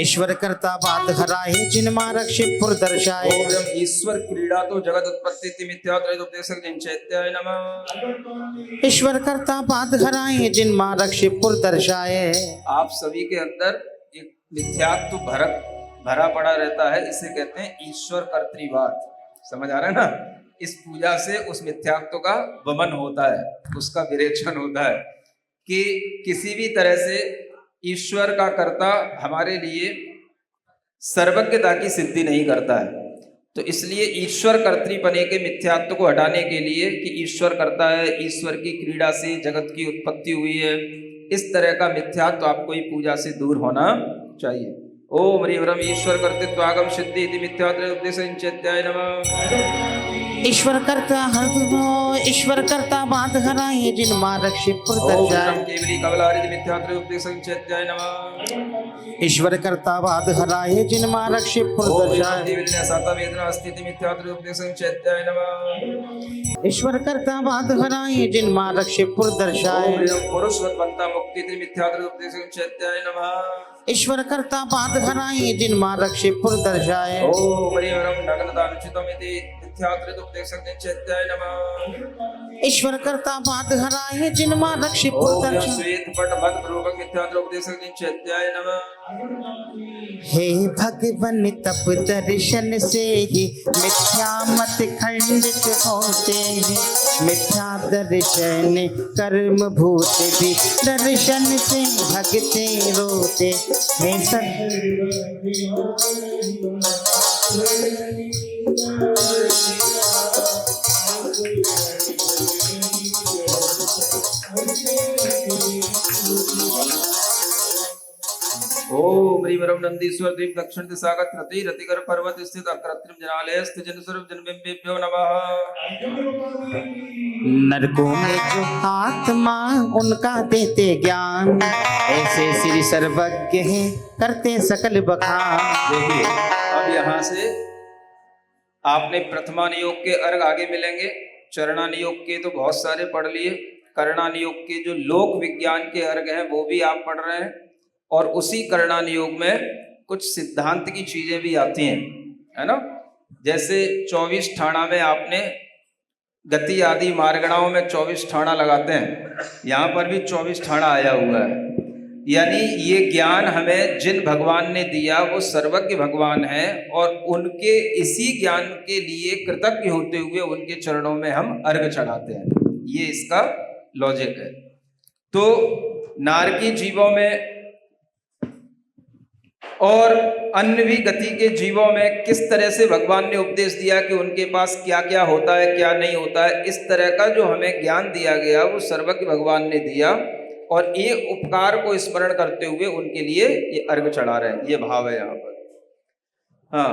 ईश्वर करता बात हराए जिन मारक से पुर दर्शाए। ईश्वर क्रीड़ा तो जगत उत्पत्ति मिथ्यात्रित उपदेशक जिन चैत्याय नमः। ईश्वर करता बात हराए जिन मारक से पुर दर्शाए। आप सभी के अंदर एक मिथ्यात्व भरा पड़ा रहता है, इसे कहते हैं ईश्वर कर्तृवाद। समझ आ रहा है ना? इस पूजा से उस मिथ्यात्व का वमन होता है, उसका विरेचन होता है कि किसी भी तरह से ईश्वर का कर्ता हमारे लिए सर्वज्ञता की सिद्धि नहीं करता है। तो इसलिए ईश्वर कर्तृपने के मिथ्यात्व को हटाने के लिए कि ईश्वर करता है, ईश्वर की क्रीड़ा से जगत की उत्पत्ति हुई है, इस तरह का मिथ्यात्व आपको ही पूजा से दूर होना चाहिए। ओम हरिवरम ईश्वर कर्तृत्वागम सिद्धि इति मिथ्यात्व उपदेश चैत्याय नमः। ईश्वर करता ईश्वर करता बात हराए जिन मारक से पुर दर्शाए। केवली कवलारित मिथ्यात्व उपदेश चैत्याय नमः। ईश्वर करता बात हराए जिन मारक से पुर दर्शाए। केवली साता वेदना स्थिति मिथ्यात्व उपदेश चैत्याय नमः। ईश्वर करता बात हराए जिन मारक से पुर दर्शाए। पुरुषवत बनता मुक्ति मिथ्यात्व उपदेश चैत्याय नमः। ईश्वर करता बात हराए जिन मारक से पुर दर्शाए। ओम हरिवरम नग्नता अनुचितम इति मिथ्यात्व उपदेश चैत्याय नमः। ईश्वर करता बात हराए जिन मारक से पुर दर्शाए। श्वेत पट मत पूर्वक मिथ्यात्व उपदेश चैत्याय नमः। हे भगवन तप दर्शन से ही मिथ्या मत खंडित होते हैं। मिथ्या दर्शन कर्म भूत भी दर्शन से भगते रोते हैं। ओम हरिवरम मणिवरम नंदीश्वर द्वीप दक्षिण दिशागत रति रतिकर पर्वत स्थित अकृत्रिम जनालय स्थित जन स्वरूप जन्मबिंबेभ्यो नमः। नरकों में जो आत्मा उनका देते ज्ञान, ऐसे श्री सर्वज्ञ है करते सकल बखान। देखिए अब यहाँ से आपने प्रथमानुयोग के अर्घ आगे मिलेंगे, चरणानुयोग के तो बहुत सारे पढ़ लिए, करणानुयोग के जो लोक विज्ञान के अर्घ हैं वो भी आप पढ़ रहे हैं, और उसी करणानुयोग में कुछ सिद्धांत की चीजें भी आती हैं, है ना। जैसे 24 ठाणा में आपने गति आदि मार्गणाओं में 24 ठाणा लगाते हैं, यहाँ पर भी 24 ठाणा आया हुआ है। यानी ये ज्ञान हमें जिन भगवान ने दिया वो सर्वज्ञ भगवान है, और उनके इसी ज्ञान के लिए कृतज्ञ होते हुए उनके चरणों में हम अर्घ चढ़ाते हैं। ये इसका लॉजिक है। तो नारकी जीवों में और अन्य भी गति के जीवों में किस तरह से भगवान ने उपदेश दिया कि उनके पास क्या क्या होता है क्या नहीं होता है, इस तरह का जो हमें ज्ञान दिया गया वो सर्वज्ञ भगवान ने दिया, और ये उपकार को स्मरण करते हुए उनके लिए ये अर्घ चढ़ा रहे हैं। ये भाव है यहाँ पर। हाँ,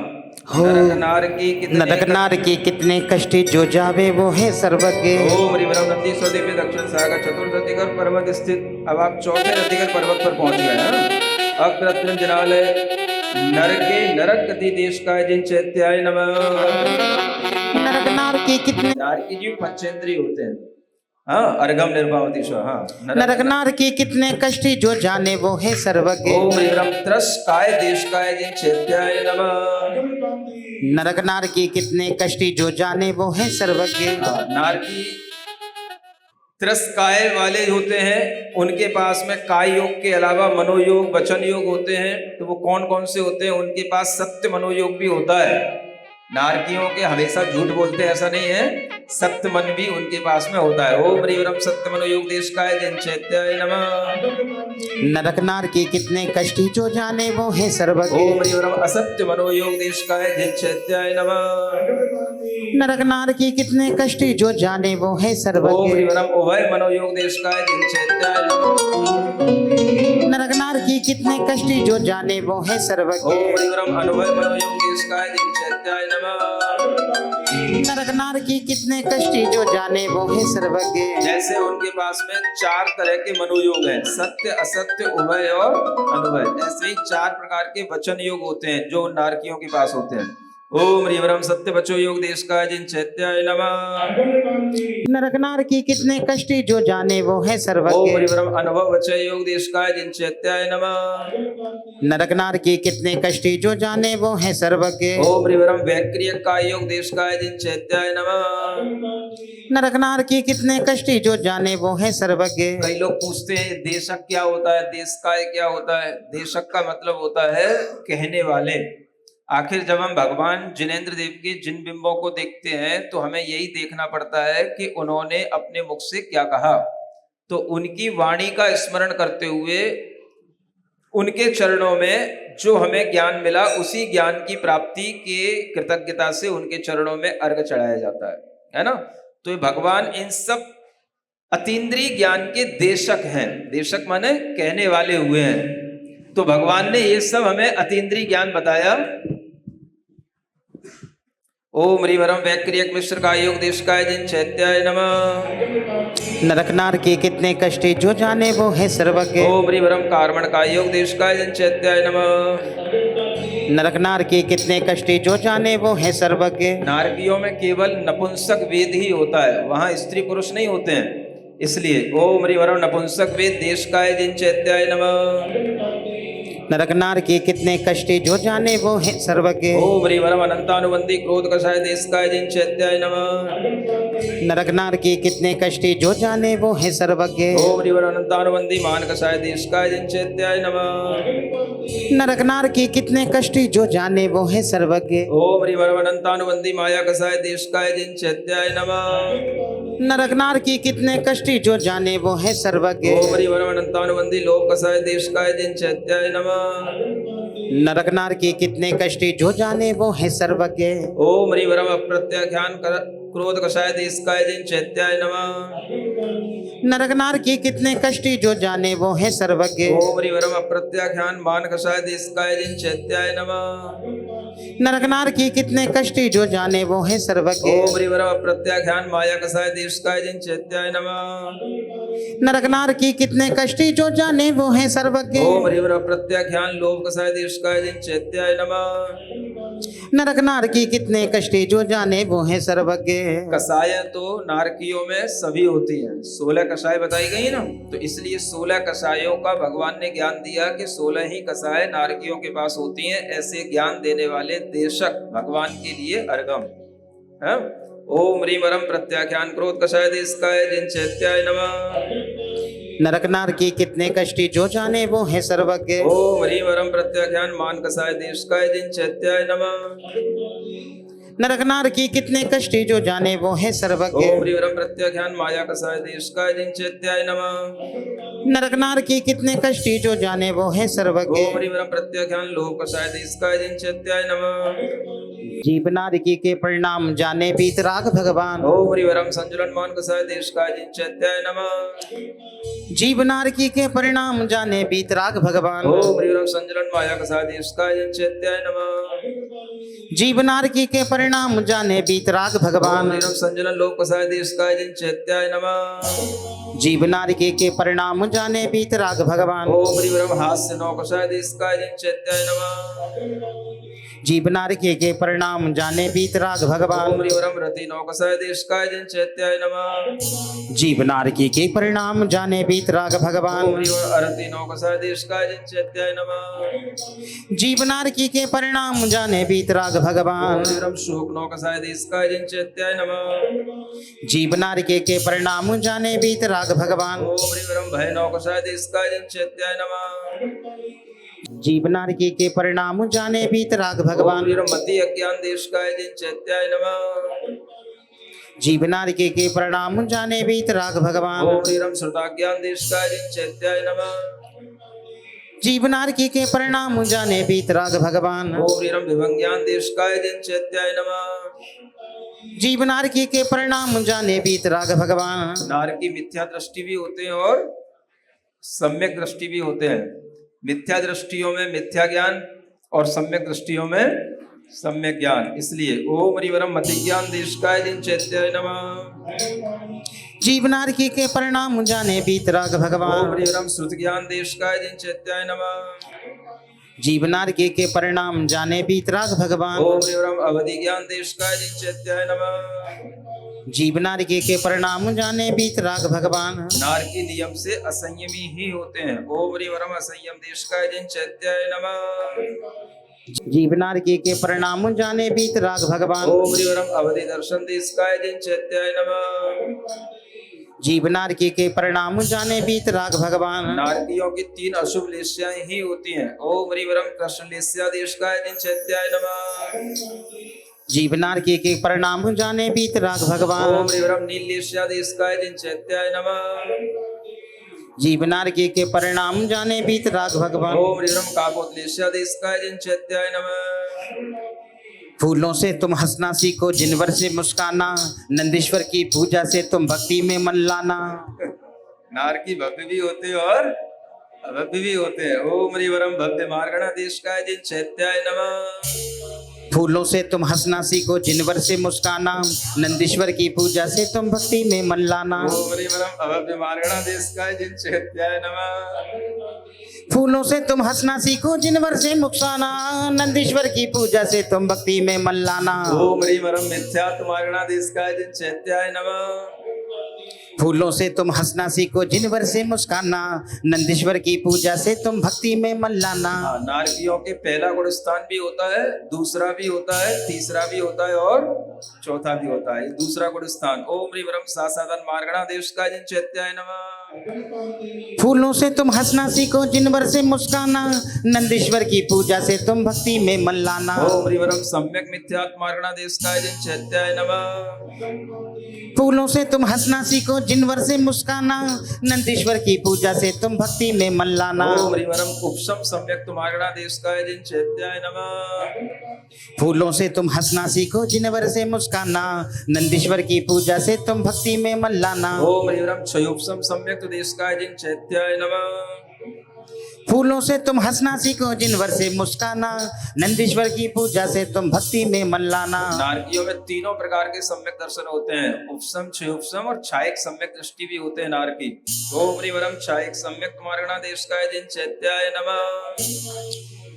नरक नार की कितने कष्ट जो जावे वो है सर्वज्ञ। ओम रिवरम नंदीश्वर द्वीप दक्षिण सागर चतुर्थ रतिकर पर्वत स्थित। अब आप चौथे रतिकर पर्वत पर पहुंच गए हैं। अकृत्रिम जनालय नरके नरक गति देश का जिन चैत्याय नमः। नरक नार की कितने नारकी जीव पंचेंद्रिय होते हैं। हाँ, अर्घम निर्भावती स्व। हाँ, नरक नार की कितने कष्ट जो जाने वो है सर्वज्ञ। ओम रिवरम त्रस काय देश काय जिन चैत्याय नमः। नरक नार की कितने कष्ट जो जाने वो है सर्वज्ञ। नारकी त्रस्काय वाले होते हैं, उनके पास में काय योग के अलावा मनोयोग वचन योग होते हैं। तो वो कौन कौन से होते हैं? उनके पास सत्य मनोयोग भी होता है। नारकियों के हमेशा झूठ बोलते हैं ऐसा नहीं है, सत्य मन भी उनके पास में होता है। ओम ह्रीवरम सत्य मनोयोग देशकाय जन चैत्याय नमः। नरक नार की कितने कष्ट जो जाने वो है सर्वज्ञ। ओम ह्रीवरम असत्य मनोयोग देशकाय जन चैत्याय नमः। नरक नार की कितने कष्ट जो जाने वो है सर्वज्ञ। ओम ह्रीवरम उभय मनोयोग देशकाय जन चैत्याय नमः। नरक नार की कितने कष्ट जो जाने वो है सर्वज्ञ। ओम ह्रीवरम अनुभय मनोयोग देशकाय जन चैत्याय नमः। नरक नार की कितने कष्ट जो जाने वो है सर्वज्ञ। जैसे उनके पास में 4 तरह के मनोयोग हैं, सत्य असत्य उभय और अनुभय। ऐसे ही 4 प्रकार के वचन योग होते हैं जो नारकियों के पास होते हैं। ओम ह्रीवरम सत्य बचो योग देशकाय जिन चैत्याय नमः। नरक नार की कितने कष्ट जो जाने वो है सर्वज्ञ। ओम ह्रीवरम अनुभव वचय योग देशकाय जिन चैत्याय नमः। नरक नार की कितने कष्ट जो जाने वो है सर्वज्ञ। ओम ह्रीवरम वैक्रिय काय योग देशकाय जिन चैत्याय नमः। नरक नार की कितने कष्ट जो जाने वो है सर्वज्ञ। कई लोग पूछते हैं देशक क्या होता है, देशकाय क्या होता है। देशक का मतलब होता है कहने वाले। आखिर जब हम भगवान जिनेंद्र देव के जिन बिंबों को देखते हैं तो हमें यही देखना पड़ता है कि उन्होंने अपने मुख से क्या कहा। तो उनकी वाणी का स्मरण करते हुए उनके चरणों में जो हमें ज्ञान मिला उसी ज्ञान की प्राप्ति के कृतज्ञता से उनके चरणों में अर्घ चढ़ाया जाता है ना। तो ये भगवान इन सब अतीन्द्रिय ज्ञान के देशक हैं। देशक माने कहने वाले हुए हैं। तो भगवान ने ये सब हमें अतीन्द्रिय ज्ञान बताया। ओम ह्रीवरम वैक्रियक मिश्र का योग देशकाय जिन चैत्याय नमः। नरक नार के कितने कष्ट जो जाने वो है सर्वज्ञ। ओम ह्रीवरम कार्मण का योग देशकाय जिन चैत्याय नमः। नरक नार के कितने कष्ट जो जाने वो है सर्वज्ञ। नारकियों में केवल नपुंसक वेद ही होता है, वहां स्त्री पुरुष नहीं होते हैं, इसलिए ओम ह्रीवरम नपुंसक वेद देशकाय जिन चैत्याय नमः। नरक नार के कितने कष्ट जो जाने वो है सर्वज्ञ। ओम ह्रीवरम अनंतानुबंधी क्रोध कषाय देशकाय जिन चैत्याय नमः। नरक नार के कितने कष्ट जो जाने वो है सर्वज्ञ। ओम ह्रीवरम अनंतानुबंधी मान कषाय देशकाय जिन चैत्याय नमः। नरक नार के कितने कष्ट जो जाने वो है सर्वज्ञ। ओम ह्रीवरम अनंतानुबंधी माया कषाय देशकाय जिन चैत्याय नमः। नरक नार की कितने कष्ट जो जाने वो है सर्वज्ञ। ओम ह्रीवरम अनंतानुबंधी लोक कषाय देशकाय जिन चैत्याय नमः। नरक नार के कितने कष्ट जो जाने वो है सर्वज्ञ। ओम ह्रीं वरम अप्रत्याख्यान क्रोध कषाय देशकाय जिन चैत्याय नमः। नरक नार के कितने कष्ट जो जाने वो है सर्वज्ञ। ओम ह्रीं वरम अप्रत्याख्यान मान कषाय देशकाय जिन चैत्याय नमः। नरक नार के कितने कष्ट जो जाने वो है सर्वज्ञ। ओम ह्रीं वरम अप्रत्याख्यान माया कषाय देशकाय जिन चैत्याय नमः। नरक नार की कितने कष्ट जो जाने वो है सर्वज्ञ। ओम ह्रीं वरम अप्रत्याख्यान लोभ कषाय देशकाय जिन चैत्याय नमः। नरक नार की कितने कष्ट जो जाने वो है सर्वज्ञ। कषाय तो नारकियों में सभी होती हैं, 16 कषाय बताई गई ना, तो इसलिए 16 कषायों का भगवान ने ज्ञान दिया कि 16 ही कषाय नारकियों के पास होती हैं। ऐसे ज्ञान देने वाले देशक भगवान के लिए अर्गम है। ओम ह्रीं वरम प्रत्याख्यान क्रोध कषाय देशकाय जिन चैत्याय नमः। नरक नार की कितने कष्ट जो जाने वो है सर्वज्ञ। ओम ह्रीं वरम प्रत्याख्यान मान कषाय देशकाय जिन चैत्याय नमः। नरक नार की कितने कष्ट जो जाने वो है सर्वज्ञ। ओम ह्रीं वरम प्रत्याख्यान माया कषाय देशकाय जिन चैत्याय नमः। नरक नार की कितने कष्ट जो जाने वो है सर्वज्ञ। ओम ह्रीं वरम प्रत्याख्यान लोभ कषाय देशकाय जिन चैत्याय नमः। जीव नारकी के परिणाम जाने बीतराग भगवान। ओम ह्रीं वरम संजुलन मान कषाय देशकाय जिन चैत्याय नमः। जीव नारकी के परिणाम जाने बीतराग भगवान। ओम ह्रीं वरम संजुलन माया कषाय देशकाय जिन चैत्याय नमः। जीव नारकी के परिणाम जाने बीतराग ओम भगवान। ह्रीं वरम संजुलन लोभ कषाय देशकाय जिन चैत्याय नमः। जीव नारकी के परिणाम जाने बीतराग भगवान। ओम ह्रीं वरम हास्य नौ कषाय देशकाय जिन चैत्याय नमः। जीव नारकी के परिणाम जाने बीतराग भगवान। ओम ह्रीं वरम रति नौ कषाय देशकाय जिन चैत्याय नमः। जीव नारकी के परिणाम जाने बीतराग ओम भगवान। ह्रीं वरम अरति नौ कषाय देशकाय जिन चैत्याय नमः। जीव नारकी के परिणाम जाने बीतराग ओम भगवान। ह्रीं वरम शोक नौ कषाय देशकाय जिन चैत्याय नमः। जीव नारकी के परिणाम जाने बीतराग भगवान। ओम ह्रीं वरम भय नौ कषाय देशकाय जिन चैत्याय नमः। जीव नारकी के परिणाम जाने बीतराग भगवान। ओम ह्रीं वरम मति अज्ञान देशकाय जिन चैत्याय नमः। जीव नारकी के परिणाम जाने बीतराग भगवान। ओम ह्रीं वरम श्रुताज्ञान देशकाय जिन चैत्याय नमः। जीव नारकी के परिणाम जाने बीतराग भगवान। ओम ह्रीं वरम विभंज्ञान देशकाय जिन चैत्याय नमः। जीव नारकी के परिणाम जाने बीतराग भगवान। नारकी मिथ्या दृष्टि भी होते हैं और सम्यक दृष्टि भी होते हैं। मिथ्या दृष्टियों में मिथ्या ज्ञान और सम्यक दृष्टियों में सम्यक ज्ञान। इसलिए ओम ह्रीं वरम मति ज्ञान देशकाय जिन चैत्याय नमः। जीव नारकी के परिणाम जाने बीतराग ओम भगवान। ह्रीं वरम श्रुत ज्ञान देशकाय जिन चैत्याय नमः। जीव नारकी के परिणाम जाने बीतराग भगवान। ओम ह्रीं वरम अवधि ज्ञान देशकाय जिन चैत्याय नमः। जीव नारकी के परिणाम जाने बीतराग भगवान। नारकी नियम से असंयमी ही होते हैं। ओम ह्रीं वरम असंयम देशकाय जिन चैत्याय नमः। जीव नारकी के परिणाम जाने बीतराग भगवान। ओम ह्रीं वरम अवधि दर्शन देशकाय जिन चैत्याय नमः। जीव नारकी के परिणाम जाने बीतराग भगवान। नारकियों की 3 अशुभ लेस्याएं ही होती हैं। ओम ह्रीं वरम कृष्ण लेस्या देशकाय जिन चैत्याय नमः। जीव नारकी के परिणाम जाने बीतराग ओम भगवान। ह्रीं वरम नील लेस्या देशकाय जिन चैत्याय नमः। जीव नारकी के परिणाम जाने बीतराग भगवान। ओम ह्रीं वरम काकोत लेस्या देशकाय जिन चैत्याय नमः। फूलों से तुम हंसना सीखो, जिनवर से मुस्काना, नंदीश्वर की पूजा से तुम भक्ति में मन लाना। नारकी भव्य भी होते हैं और अभव्य भी होते हैं। ओम ह्रीं वरम भव्य मार्गणा देशकाय जिन चैत्याय नमः। फूलों से तुम हंसना सीखो, जिनवर से मुस्काना, नंदीश्वर की पूजा से तुम भक्ति में मन लाना। ओम ह्रीं वरम अभव्य मार्गणा देशकाय जिन चैत्याय नमः। फूलों से तुम हंसना सीखो, जिनवर से मुस्काना, नंदीश्वर की पूजा से तुम भक्ति में मन लाना। ओम ह्रीं वरम मिथ्यात्व मार्गणा देशकाय जिन चैत्याय नमः। फूलों से तुम हंसना सीखो, जिनवर से मुस्काना, नंदीश्वर की पूजा से तुम भक्ति में मन लाना। नारकियों के पहला गुण स्थान भी होता है, दूसरा भी होता है, तीसरा भी होता है और चौथा भी होता है। दूसरा गुण स्थान ओम ह्रीं वरम सासादन मार्गणा देशकाय जिन चैत्याय नमः। फूलों से तुम हंसना सीखो, जिनवर से मुस्काना, नंदीश्वर की पूजा से तुम भक्ति में मन लाना। ओम ह्रीवरम सम्यक मिथ्यात्मार्गणादेशकाय जिन चैत्याय नमः। फूलों से तुम हंसना सीखो, जिनवर से मुस्काना, नंदीश्वर की पूजा से तुम भक्ति में मन लाना। ओम ह्रीवरम उपशम सम्यक मार्गणादेशकाय जिन चैत्याय नमः। फूलों से तुम हंसना सीखो, जिनवर से मुस्काना, नंदीश्वर की पूजा से तुम भक्ति में मन लाना। ओम ह्रीवरम क्षयोपशम सम्यक देशकाय जिन चैत्याय नमः। फूलों से तुम हंसना सीखो, जिनवर से मुस्काना, नंदीश्वर की पूजा से तुम भक्ति में मन लाना। नारकियों में तीनों प्रकार के सम्यक दर्शन होते हैं, उपशम, क्षयोपशम और छायक सम्यक दृष्टि भी होते हैं नारकी। ओम ह्रीवरम छायक सम्यक मार्गणादेशकाय जिन चैत्याय नमः।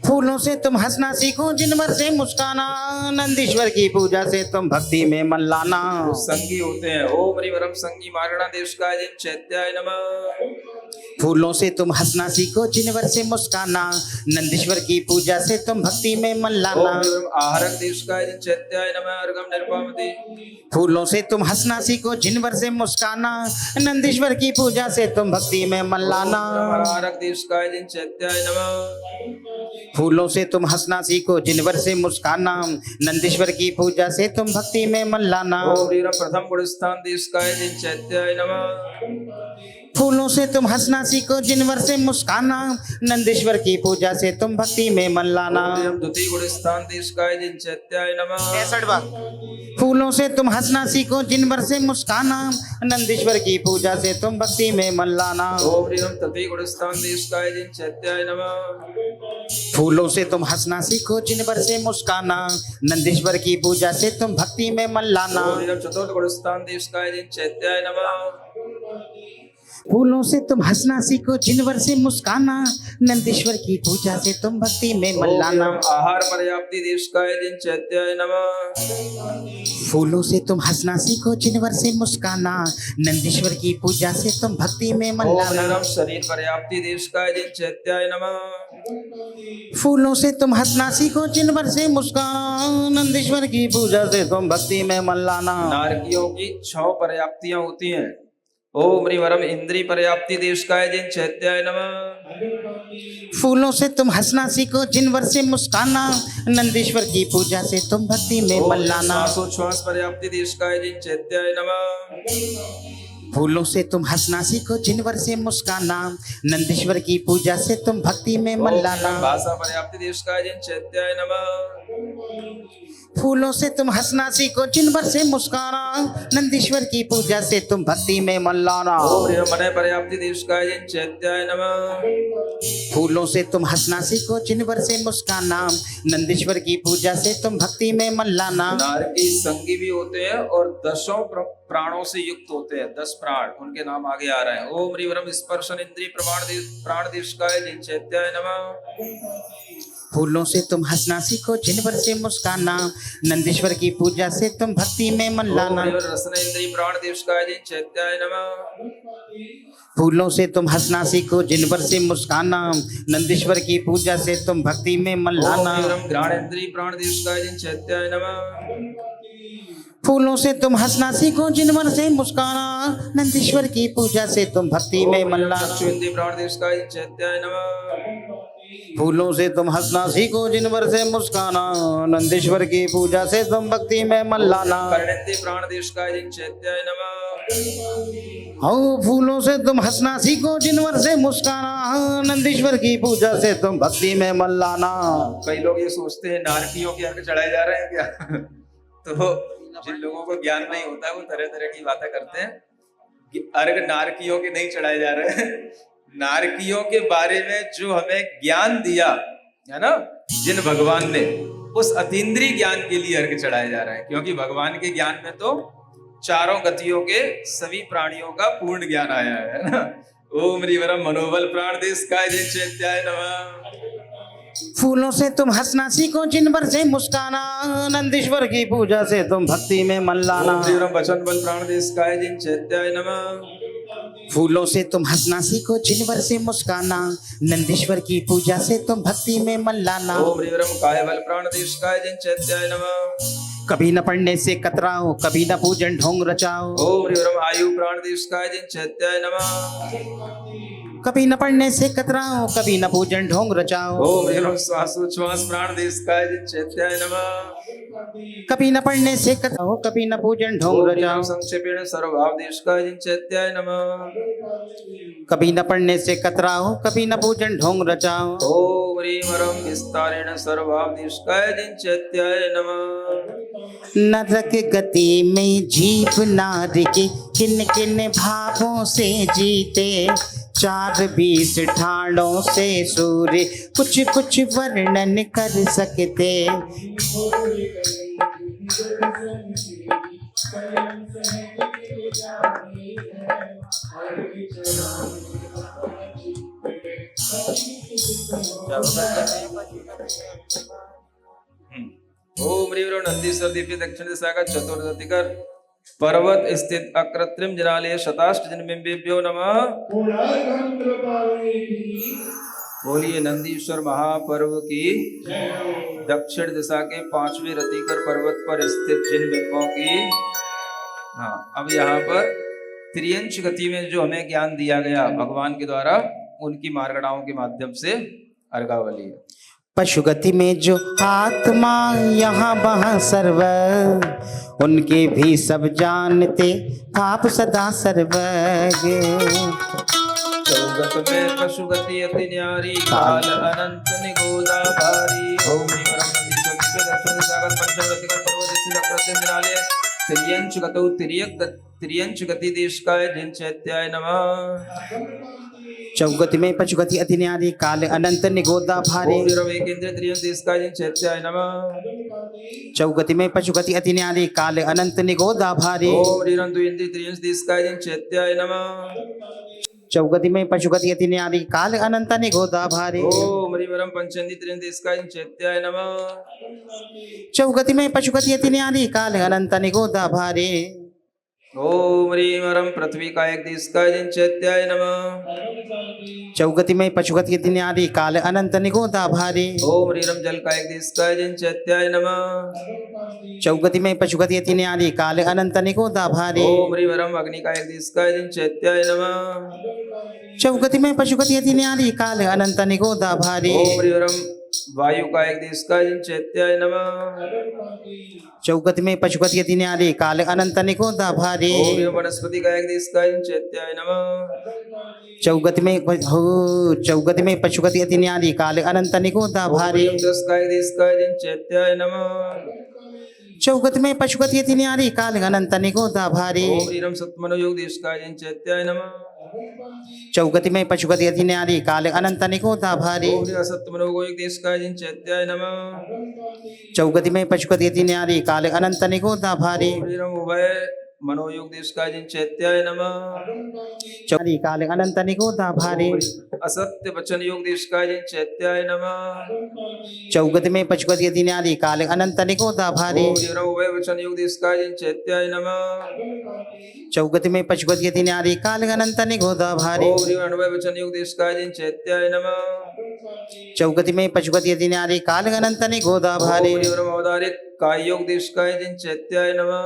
फूलों से तुम हंसना सीखो, जिनवर से मुस्काना, नंदीश्वर की पूजा से तुम भक्ति में मन लाना। संगी होते हैं, ओम ह्रीवरम संगी मार्गणादेशकाय जिन चैत्याय नमः। फूलों से तुम हंसना सीखो, जिनवर से मुस्काना, नंदीश्वर की पूजा से तुम भक्ति में मन लाना। ओम ह्रीवरम आहरक देशकाय जिन चैत्याय नमः। अर्घम निर्पामति। फूलों से तुम हंसना सीखो, जिनवर से मुस्काना, नंदीश्वर की पूजा से तुम भक्ति में मन लाना। आहरक देशकाय जिन चैत्याय नमः। फूलों से तुम हंसना सीखो, जिनवर से मुस्काना, नंदीश्वर की पूजा से तुम भक्ति में मन लाना। ओम ह्रीवरम प्रथम गुणस्थान देशकाय जिन चैत्याय नमः। फूलों से तुम हंसना सीखो, जिनवर से मुस्काना, नंदीश्वर की पूजा से तुम भक्ति में मन लाना। द्वितीय गुणस्थान देशकाय जिन चैत्याय नमः। फूलों से तुम हंसना सीखो, जिनवर से मुस्काना, नंदीश्वर की पूजा से तुम भक्ति में मन लाना। ओम ह्रीवरम तृतीय गुणस्थान देशकाय जिन चैत्याय नमः। फूलों से तुम हंसना सीखो, जिनवर से मुस्काना, नंदीश्वर की पूजा से तुम भक्ति में मन लाना। ओम ह्रीवरम चतुर्थ गुणस्थान देशकाय जिन चैत्याय नमः। फूलों से तुम हंसना सीखो, जिनवर से मुस्काना, नंदीश्वर की पूजा से तुम भक्ति में मन लाना। आहार पर्याप्ति देशकाय जिन चैत्याय नमः। फूलों से तुम हंसना सीखो, जिनवर से मुस्काना, नंदीश्वर की पूजा से तुम भक्ति में मन ओम लाना। ह्रीवरम शरीर पर्याप्ति देशकाय जिन चैत्याय नमः। फूलों से तुम हंसना सीखो, जिनवर से मुस्काना, नंदीश्वर की पूजा से तुम भक्ति में मन लाना। नारकियों की 6 पर्याप्तियां होती हैं। ओम ह्रीवरम इंद्रिय पर्याप्ति देशकाय जिन चैत्याय नमः। फूलों से तुम हंसना सीखो, जिनवर से मुस्काना, नंदीश्वर की पूजा से तुम भक्ति में मन लाना। श्वासोच्छ्वास पर्याप्ति देशकाय जिन चैत्याय नमः। फूलों से तुम हंसना सीखो, जिनवर से मुस्काना, नंदीश्वर की पूजा से तुम भक्ति में मन लाना। भाषा पर्याप्ति देशकाय जिन चैत्याय नमः। फूलों से तुम हंसना सीखो, जिनवर से मुस्काना, नंदीश्वर की पूजा से तुम भक्ति में मन लाना। ओम ह्रीवरम मनः पर्याप्ति देशकाय जिन चैत्याय नमः। फूलों से तुम हंसना सीखो, जिनवर से मुस्काना, नंदीश्वर की पूजा से तुम भक्ति में मन लाना। नारकी संगी भी होते हैं और 10 प्राणों से युक्त होते हैं, 10 प्राण, उनके नाम आगे आ रहे हैं। ओम ह्रीवरम स्पर्शन इंद्रिय प्राण देशकाय जिन चैत्याय नमः। फूलों से तुम हंसना सीखो, जिनवर से मुस्काना, नंदीश्वर की पूजा से तुम भक्ति में मन लाना। रसन इंद्रिय प्राण देशकाय जिन चैत्याय नमः। फूलों से तुम हंसना सीखो, जिनवर से मुस्काना, नंदीश्वर की पूजा से तुम भक्ति में मन लाना। घ्राण इंद्रिय प्राण देशकाय जिन चैत्याय नमः। फूलों से तुम हंसना सीखो, जिनवर से मुस्काना, नंदीश्वर की पूजा से तुम भक्ति में मन लाना। चक्षुंद्रिय प्राण देशकाय जिन चैत्याय नमः। फूलों से तुम हंसना सीखो, जिनवर से मुस्काना, नंदीश्वर की पूजा से तुम भक्ति में मन लाना। कर्णेन्द्रिय प्राण देशकाय जिन चैत्याय नमः। हाँ, फूलों से तुम हंसना सीखो, जिनवर से मुस्काना, नंदीश्वर की पूजा से तुम भक्ति में मन लाना। कई लोग ये सोचते हैं नारकियों के अर्घ चढ़ाए जा रहे हैं क्या? तो जिन लोगों को ज्ञान नहीं होता वो तरह तरह की बातें करते हैं कि अर्घ नारकियों के नहीं चढ़ाए जा रहे हैं। नारकियों के बारे में जो हमें ज्ञान दिया है ना, जिन भगवान ने, उस अतीन्द्रिय ज्ञान के लिए अर्घ चढ़ाए जा रहे हैं, क्योंकि भगवान के ज्ञान में तो चारों गतियों के सभी प्राणियों का पूर्ण ज्ञान आया है ना। ओम ह्रीवरम मनोबल प्राण देशकाय जिन चैत्याय नमः। फूलों से तुम हंसना सीखो, जिनवर से मुस्काना, नंदीश्वर की पूजा से तुम भक्ति में मन लाना। ओम ह्रीवरम वचन बल प्राण देशकाय जिन चैत्याय नमः। फूलों से तुम हंसना सीखो, जिनवर से मुस्काना, नंदीश्वर की पूजा से तुम भक्ति में मन लाना। ओम ह्रीवरम काय बल प्राण देशकाय जिन चैत्याय नमः। कभी न पढ़ने से कतराओ, कभी न पूजन ढोंग रचाओ। ओम ह्रीं आयु प्राण दिवसकाय जिन चैत्याय नमः। कभी न पढ़ने से कतराओ, कभी न पूजन ढोंग रचाओ। ओम ह्रीं श्वासोच्छ्वास प्राण दिवसकाय जिन चैत्याय नमः। कभी न पढ़ने से कतराओ, कभी न पूजन ढोंग ओम रचाओ। ह्रीं संक्षेपेण सर्वभाव दिवसकाय जिन चैत्याय नमः। कभी न पढ़ने से कतराओ, कभी न पूजन ढोंग रचाओ। ओम ह्रीं विस्तारेण सर्वभाव दिवसकाय जिन चैत्याय नमः। नरक गति में जीव नारी के किन किन भावों से जीते, 4 ठाणों से सूर्य कुछ कुछ वर्णन कर सकते। ओम ह्रीं नंदीश्वर दिव्य दक्षिण दिशा का चतुर्दतिकर पर्वत स्थित अकृत्रिम जनालय शताष्ट जन्मेभ्यो नमः। बोलिए नंदीश्वर महापर्व की दक्षिण दिशा के 5वें रतिकर पर्वत पर स्थित जिन बिंबों की। हाँ, अब यहाँ पर त्रियंश गति में जो हमें ज्ञान दिया गया भगवान के द्वारा, उनकी मार्गणाओं के माध्यम से अर्घावली है। पशुगति में जो आत्मा यहाँ वहाँ सर्व, उनके भी सब जानते आप सदा सर्वज्ञ। चौगत में पशुगति अति न्यारी, काल अनंत निगोदा भारी। ओम ह्रीं नंदीश्वर दिव्य दक्षिण दिशा का पंचम रतिकर पर्वत स्थित अकृत्रिम जनालय त्रियंश गतौ त्रियंश गति देशकाय जिन चैत्याय नमः। चौगति में पशुगति अति न्यारी, काल अनंत निगोदा भारे। ओम ह्रीं एकेन्द्रिय त्रियंश देशकाय जिन चैत्याय नमः। चौगति में पशुगति अति न्यारी, काल अनंत निगोदा भारे। ओम ह्रीं द्विन्द्रिय त्रियंश देशकाय जिन चैत्याय नमः। चौगति में पशुगति अति न्यारी, काल अनंत निगोदा भारे। ओम ह्रीं पंचेन्द्रिय त्रियंश देशकाय जिन चैत्याय नमः। चौगति में पशुगति अति न्यारी, काल अनंत निगोदा भारे। ओम ह्रीं पृथ्वी का एक देशकाय जिन चैत्याय नमः। चौगति में पशुगति अति न्यारी, काल अनंत निगोदा भारे। ओम ह्रीं जल का एक देशकाय जिन चैत्याय नमः। चौगति में पशुगति अति न्यारी, काल अनंत निगोदा भारे। ओम ह्रीं अग्नि का एक देशकाय जिन चैत्याय नमः। चौगति में पशुगति अति न्यारी, काल अनंत निगोदा भारे। ओम ह्रीं वायु का एक देशकाय जिन चैत्याय नमः। चौगति में पशुगति अति न्यारी, काल अनंत निगोदा भारे। ओम ह्रीं वनस्पति का एक देशकाय जिन चैत्याय नमः। चौगति में पशुगति अति न्यारी, काल अनंत निगोदा भारे। ओम दस का एक देशकाय जिन चैत्याय नमः। चौगति में पशुगति अति न्यारी, काल अनंत निगोदा भारे। ओम ह्रीं सत्मनो योग देशकाय जिन चैत्याय नमः। चौगति में पशुगति अति न्यारी, काल अनंत निगोदा भारे। ओम ह्रीं सत्मनो योग देशकाय जिन चैत्याय नमः। चौगति में पशुगति अति न्यारी, काल अनंत निगोदा भारे। ओम ह्रीं उभय मनोयोग देशकाय जिन चैत्याय नमः। चौरी काल अनंत निगोदा भारे। असत्य वचन योग देशकाय जिन चैत्याय नमः। चौगति में पशुगति अति न्यारी, काल अनंत निगोदा भारे। ओम ह्रीं उभय वचन योग देशकाय जिन चैत्याय नमः। चौगति में पशुगति अति न्यारी, काल अनंत निगोदा भारे। ओम ह्रीं अणुभय वचन योग देशकाय जिन चैत्याय नमः। चौगति में पशुगति अति न्यारी, काल अनंत निगोदा भारे। ओम ह्रीं अवतारित काय योग देशकाय जिन चैत्याय नमः।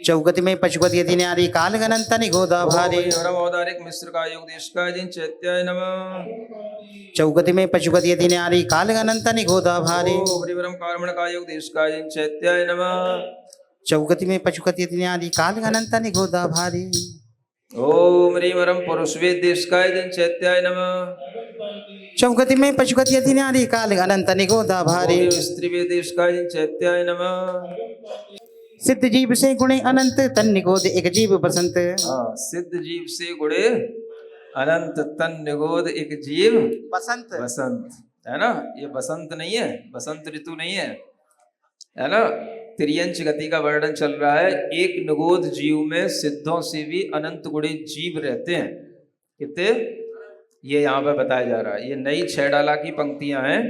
चौगति में पशुगति अति न्यारी, काल अनंत निगोदा भारे। ओम ह्रीं अवतारित मिश्र काय योग देशकाय जिन चैत्याय नमः। चौगति में पशुगति अति न्यारी, काल अनंत निगोदा भारे। ओम ह्रीं कार्मण काय योग देशकाय जिन चैत्याय नमः। चौगति में पशुगति अति न्यारी, काल अनंत निगोदा भारे। ओम ह्रीं पुरुषवेद देशकाय जिन चैत्याय नमः। चौगति में पशुगति अति न्यारी, काल अनंत निगोदा भारे। ओम स्त्रीवेद देशकाय जिन चैत्याय नमः। सिद्ध जीव से गुणे अनंत, तन निगोद एक जीव बसंत। हाँ, सिद्ध जीव से गुणे अनंत, तन निगोद एक जीव बसंत। बसंत है ना, ये बसंत नहीं है, बसंत ऋतु नहीं है ना। त्रियंश गति का वर्णन चल रहा है। एक निगोद जीव में सिद्धों से भी अनंत गुणे जीव रहते हैं। कितने, ये यहाँ पे बताया जा रहा है। ये नई 6 डाला की पंक्तियां हैं,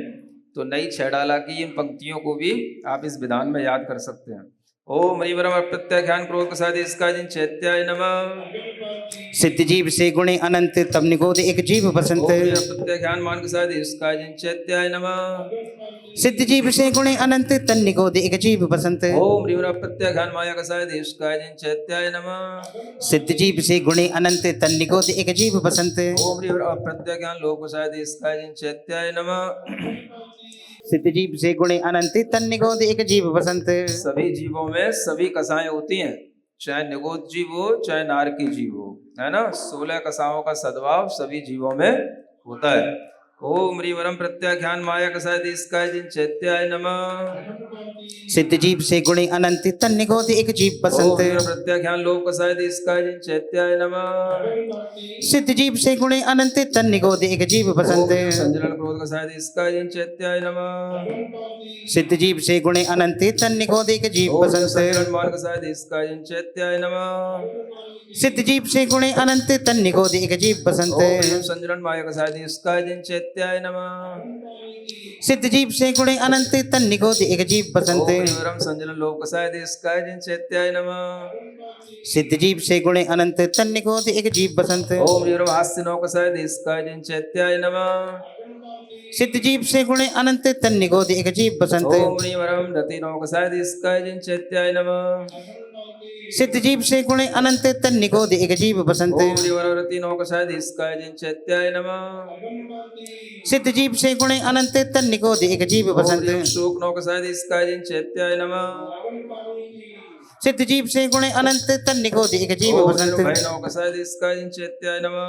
तो नई 6 डाला की इन पंक्तियों को भी आप इस विधान में याद कर सकते हैं। ओम ह्रीं प्रत्याख्यान क्रोध प्रसाद इसका जिन चैत्याय नमः। सिद्ध जीव से गुणे अनंत तब निगोद एक जीव बसंत। प्रत्याख्यान मान के साथ इसका जिंचैत्याय नमः। सिद्ध जीव से गुणे अनंत तन निगोद एक जीव बसंत। ओम ह्रीं प्रत्याख्यान माया का साथ इसका जिंचैत्याय नमः। सिद्ध जीव से गुणे अनंत तन निगोद एक जीव बसंत। ओम ह्रीं प्रत्याख्यान लोक को साथ इसका जिंचैत्याय नमः। सिद्ध जीव से गुणे अनंत तन निगोद एक जीव बसंत। सभी जीवों में सभी कसाएं होती हैं, चाहे निगोद जीव हो चाहे नारकी जीव हो, है ना। 16 कसाओं का सद्भाव सभी जीवों में होता है। ओम ह्रीं प्रत्याख्यान माया कसाय इसका जिंचैत्याय नमः। सिद्ध जीव से गुणे अनंत तन निगोद एक जीव बसंत। प्रत्याख्यान लोक कसाय इसका जिंचैत्याय नमः। सिद्ध जीव से गुणे अनंत तन निगोद एक जीव बसंत। संजलन क्रोध कसाय इसका जिंचैत्याय नमः। सिद्ध जीव से गुणे अनंत तन निगोद एक जीव बसंत। संजलन मान कसाय इसका जिंचैत्याय नमः। सिद्ध जीव से गुणे अनंत तन निगोद एक जीव बसंत। संजलन माया कसाय इसका जिंचैत्याय नमः। सिद्ध जीव से गुणे अनंत तन निगोद एक जीव बसंत। संजलन लोक कसाय इसका जिंचैत्याय नमः। सिद्ध जीव से गुणे अनंत तन निगोद एक जीव बसंत। ओम ह्रीं हास्य नौ कसाय इसका जिंचैत्याय नमः। सिद्ध जीव से गुणे अनंत तन निगोद एक जीव बसंत। ओम ह्रीं रति नौ कसाय इसका जिंचैत्याय नमः। सिद्ध जीव से गुणे अनंत तन निगोद एक जीव बसंत। ओम ह्रीं रति नौ कसाय इसका जिंचैत्याय नमः। सिद्ध जीव से गुणे अनंत तन निगोद एक जीव बसंत। शोक नौ कसाय इसका जिंचैत्याय नमः। सिद्ध जीव से गुणे अनंत तन निगोद एक जीव बसंत। भय नौ कसाय इसका जिंचैत्याय नमः।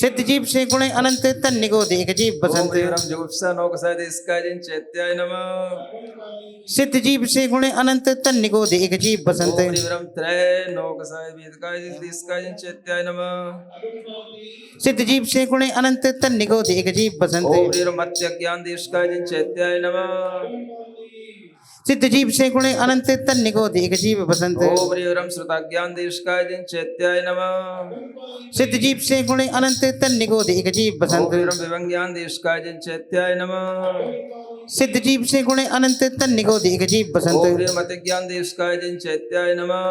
सिद्ध जीव से गुणे अनंत तन निगोद एक जीव बसंत। जुगुप्सा नौ कसाय इसका जिंचैत्याय नमः। सिद्ध जीव से गुणे अनंत तन निगोद एक जीव बसंत। त्रय नौ कसाय इसका जिंचैत्याय नमः। सिद्ध जीव से गुणे अनंत तन निगोद एक जीव बसंत। मत्स्य ज्ञान देश का जिंचैत्याय नमः। सिद्ध जीव से गुणे अनंत तन निगोद एक जीव बसंत। ओम श्रुता ज्ञान देश का जिंचैत्याय नमः। सिद्ध जीव से गुणे अनंत तन निगोद एक जीव बसंत। विभंग ज्ञान देश का जिंचैत्याय नमः। सिद्ध जीव से गुणे अनंत तन निगोद एक जीव बसंत। मत ज्ञान देश का जिंचैत्याय नमः।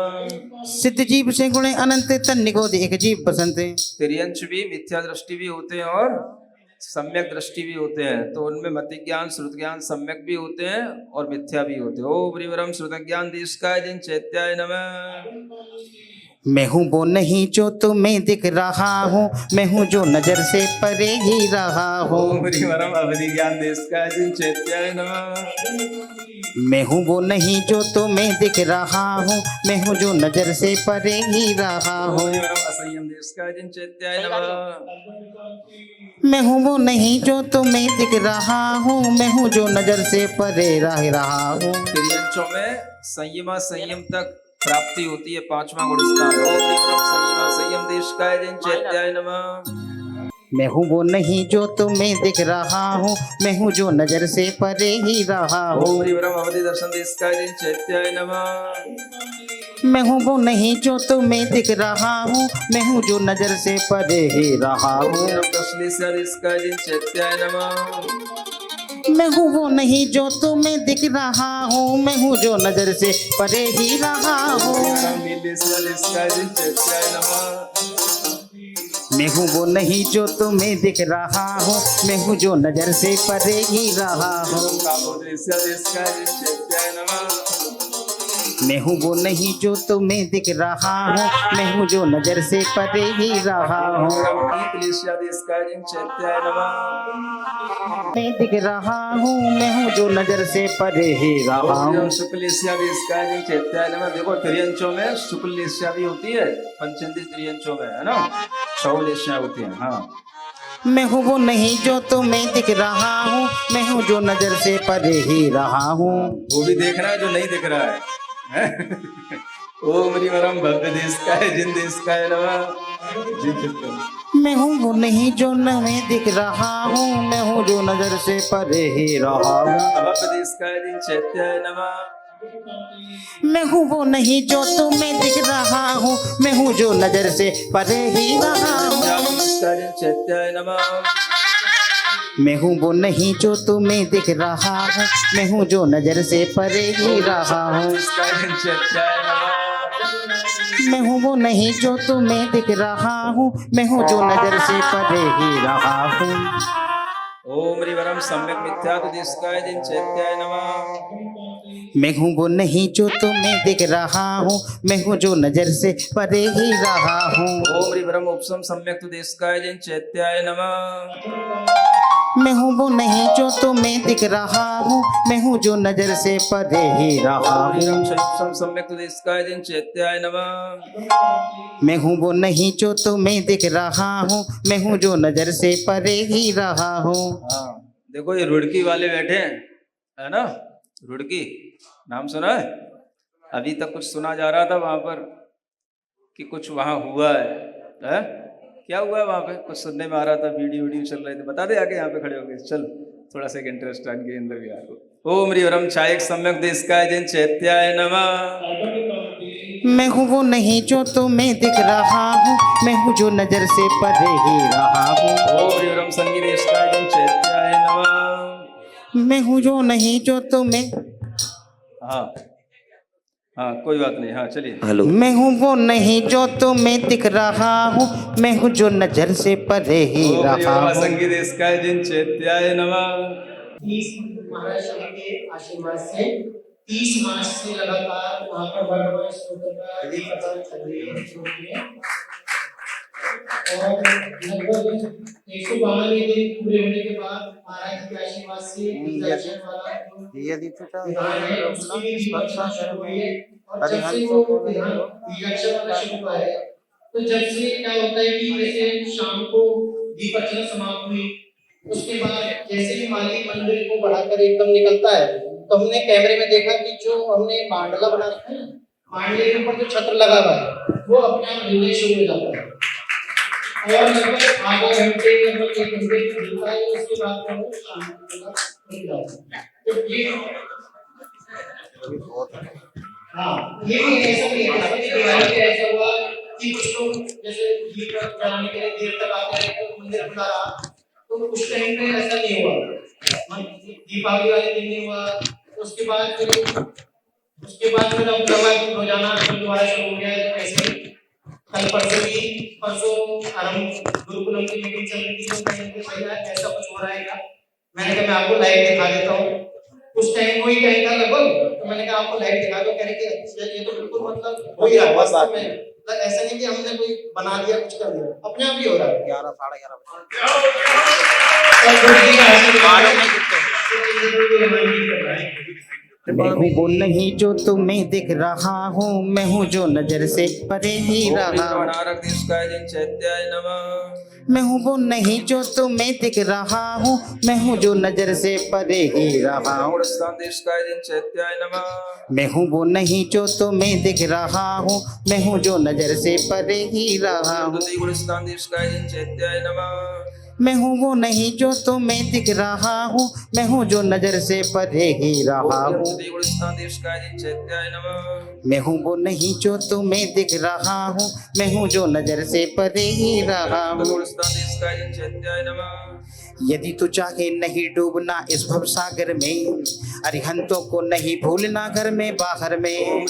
सिद्ध जीव से गुणे अनंत तन निगोद एक जीव बसंत। तिर्यंश भी मिथ्या दृष्टि भी होते हैं और सम्यक दृष्टि भी होते हैं, तो उनमें मति ज्ञान श्रुत ज्ञान सम्यक भी होते हैं और मिथ्या भी होते हैं। ओम ह्रीं श्रुत ज्ञान देश का जिंचैत्याय नमः। मैं हूँ वो नहीं जो तुम्हें दिख रहा हूँ, मैं हूँ जो नजर से परे ही रहा हूँ। ओम ह्रीं अवधि ज्ञान देश का जिंचैत्याय नमः। मैं हूँ वो नहीं जो तुम्हें दिख रहा हूँ, मैं हूँ जो नजर से परे ही रहा हूँ। असंयम देश का जिंचैत्याय नमः। मैं हूँ वो नहीं जो तुम्हें दिख रहा हूँ, मैं हूँ जो नजर से परे रह रहा हूँ। तिर्यंशों में संयम तक प्राप्ति होती है, 5वां गुण स्थान। ओम संयम देश का जिंचैत्याय नमः। मैं हूँ वो नहीं जो तुम्हें दिख रहा हूँ, मैं हूँ जो नजर से परे ही रहा हूँ। ओम अवधि दर्शन देश का जिंचैत्याय नमः। मैं हूँ वो नहीं जो तुम्हें दिख रहा हूँ, मैं हूँ जो नजर से परे ही रहा हूँ। देश का जिंचैत्याय नमः। मैं हूँ वो नहीं जो तुम्हें दिख रहा हूँ, मैं हूँ जो नजर से परे ही रहा हूँ। मैं हूँ वो नहीं जो तुम्हें दिख रहा हूँ, मैं हूँ जो नजर से परे ही रहा हूँ। मैं हूँ वो नहीं जो तुम्हें दिख रहा हूँ, मैं हूँ जो नजर से परे ही रहा हूँ। मैं दिख रहा हूँ, मैं हूँ जो नजर से परे ही रहा हूँ। देखो त्रियंशों में शुक्ल एशिया भी होती है, पंचेंद्रीय त्रियंशों में, है ना, 6 एशिया होती है। हाँ, मैं हूँ वो नहीं जो तुम्हें दिख रहा हूँ, मैं हूँ जो नजर से परे ही रहा हूँ। वो भी देख रहा है जो नहीं दिख रहा है। ओम ह्रीं भव्य देश का है जिन देश का है नमः। मैं हूँ वो नहीं जो तुम्हें दिख रहा हूँ, मैं हूँ जो नजर से परे ही रहा हूँ। भव्य देश का है जिंचैत्याय नमः। मैं हूँ वो नहीं जो तुम्हें दिख रहा हूँ, मैं हूँ जो नजर से परे ही रहा हूँ। जिंचैत्याय नमः। मैं हूँ वो नहीं जो तुम्हें दिख रहा हूँ, मैं हूँ जो नजर से परे ही रहा हूँ। जिंचैत्याय नमः। मैं हूँ वो नहीं जो तुम्हें दिख रहा हूँ, मैं हूँ जो नजर से परे ही रहा हूँ। ओम रिवरम सम्यक मिथ्यादिष्काय जिन चैत्याय नमः। मैं हूँ वो नहीं जो तुम्हें दिख रहा हूँ, मैं हूँ जो नजर से परे ही रहा हूँ। ओम रिवरम उपसम सम्यक दिष्काय जिन चैत्याय नमः। मैं हूँ वो नहीं जो तुम्हें दिख रहा हूँ, मैं हूँ जो नजर से परे ही रहा ओम हूँ। रिवरम उपसम सम्यक दिष्काय जिन चैत्याय नमः। मैं हूँ वो नहीं जो तुम्हें दिख रहा हूँ, मैं हूँ जो नजर से परे ही रहा हूँ। हाँ देखो ये रुड़की वाले बैठे हैं, है ना, रुड़की नाम सुना है? अभी तक कुछ सुना जा रहा था वहां पर कि कुछ वहां हुआ है? क्या हुआ है वहां पे? कुछ सुनने में आ रहा था, वीडियो चल रहे थे। बता दे आगे, यहाँ पे खड़े हो गए, चल थोड़ा सा इंटरेस्ट आन के अंदर भी आ। ओम रिवरम छायक सम्यक देशकाय जिन चैत्याय नमः। मैं हूँ वो नहीं जो तुम्हें दिख रहा हूँ, मैं हूँ जो नजर से परे ही रहा हूँ। ओम रिवरम संगीत देशकाय जिन चैत्याय नमः। मैं हूँ जो नहीं जो तुम्हें, हाँ हाँ कोई बात नहीं, हाँ चलिए। हेलो। मैं हूँ वो नहीं जो तुम्हें दिख रहा हूँ, मैं हूँ जो नजर से परे ही ओम रहा रिवरम हूँ। संगीत देशकाय जिन चैत्याय नमः। 30 महाराज श्री के आशीर्वाद से 30 मार्च से लगातार वहाँ पर भगवान स्तोत्र का प्रचार चल रही है और लगभग 152 दिन पूरे होने के बाद महाराज के आशीर्वाद से दीक्षाक्षर वाला यदि तुझा विधान है उसकी भी दीक्षाक्षर शुरू हुई है। और जब से वो विधान दीक्षाक्षर वाला शुरू हुआ है तो जब से क्या होता है कि जैसे शाम को दीपार्चना समाप्त हुई, उसके बाद जैसे ही माली मंदिर को बढ़ाकर एकदम निकलता है तो हमने कैमरे में देखा कि जो हमने मांडला बना रखा है, मांडले के ऊपर जो छत्र लगा हुआ है वो अपने आप हिलने शुरू हो जाता है और लगभग आधा घंटे लगभग 1 घंटे हिलता है। उसके बाद में वो शांति के साथ खुल जाता है। तो ये हाँ ये भी ऐसा नहीं है, जैसे कि दिवाली पे ऐसा हुआ कि कुछ लोग जैसे दीप जलाने के लिए देर तक आते रहे तो मंदिर खुला रहा, तो उस टाइम पे ऐसा नहीं हुआ। दीपावली वाले दिन नहीं हुआ। उसके बाद फिर अब लगभग रोजाना दोबारा शुरू हो गया है। ऐसे कल परसों आरंभ गुरुकुलम की मीटिंग चल रही थी तो कहीं पे भैया ऐसा कुछ हो रहा है क्या, मैंने कहा मैं आपको लाइव दिखा देता हूँ। उस टाइम वही कहीं था लगभग, तो मैंने कहा आपको लाइव दिखा दो। कह रहे कि ये तो बिल्कुल मतलब हो ही रहा है वास्तव में, ऐसा नहीं कि हमने कोई बना दिया कुछ कर दिया, अपने आप ही हो रहा है। 11 साढ़े 11 मैं हूँ वो नहीं जो तुम्हें दिख रहा हूँ, मैं हूँ जो नजर से परे ही रहा हूँ। मैं हूँ वो नहीं जो तुम्हें दिख रहा हूँ, मैं हूँ जो नजर से परे ही रहा हूँ। मैं हूँ वो नहीं जो तुम्हें दिख रहा हूँ, मैं हूँ जो नजर से परे ही रहा हूँ। मैं हूँ वो नहीं जो तुम्हें दिख रहा हूँ, मैं हूँ जो नजर से परे ही रहा हूँ। मैं हूँ वो नहीं जो तुम्हें दिख रहा हूँ, मैं हूँ जो नजर से परे ही रहा हूँ। यदि तू चाहे नहीं डूबना इस भव सागर में, अरिहंतों को नहीं भूलना घर में बाहर में।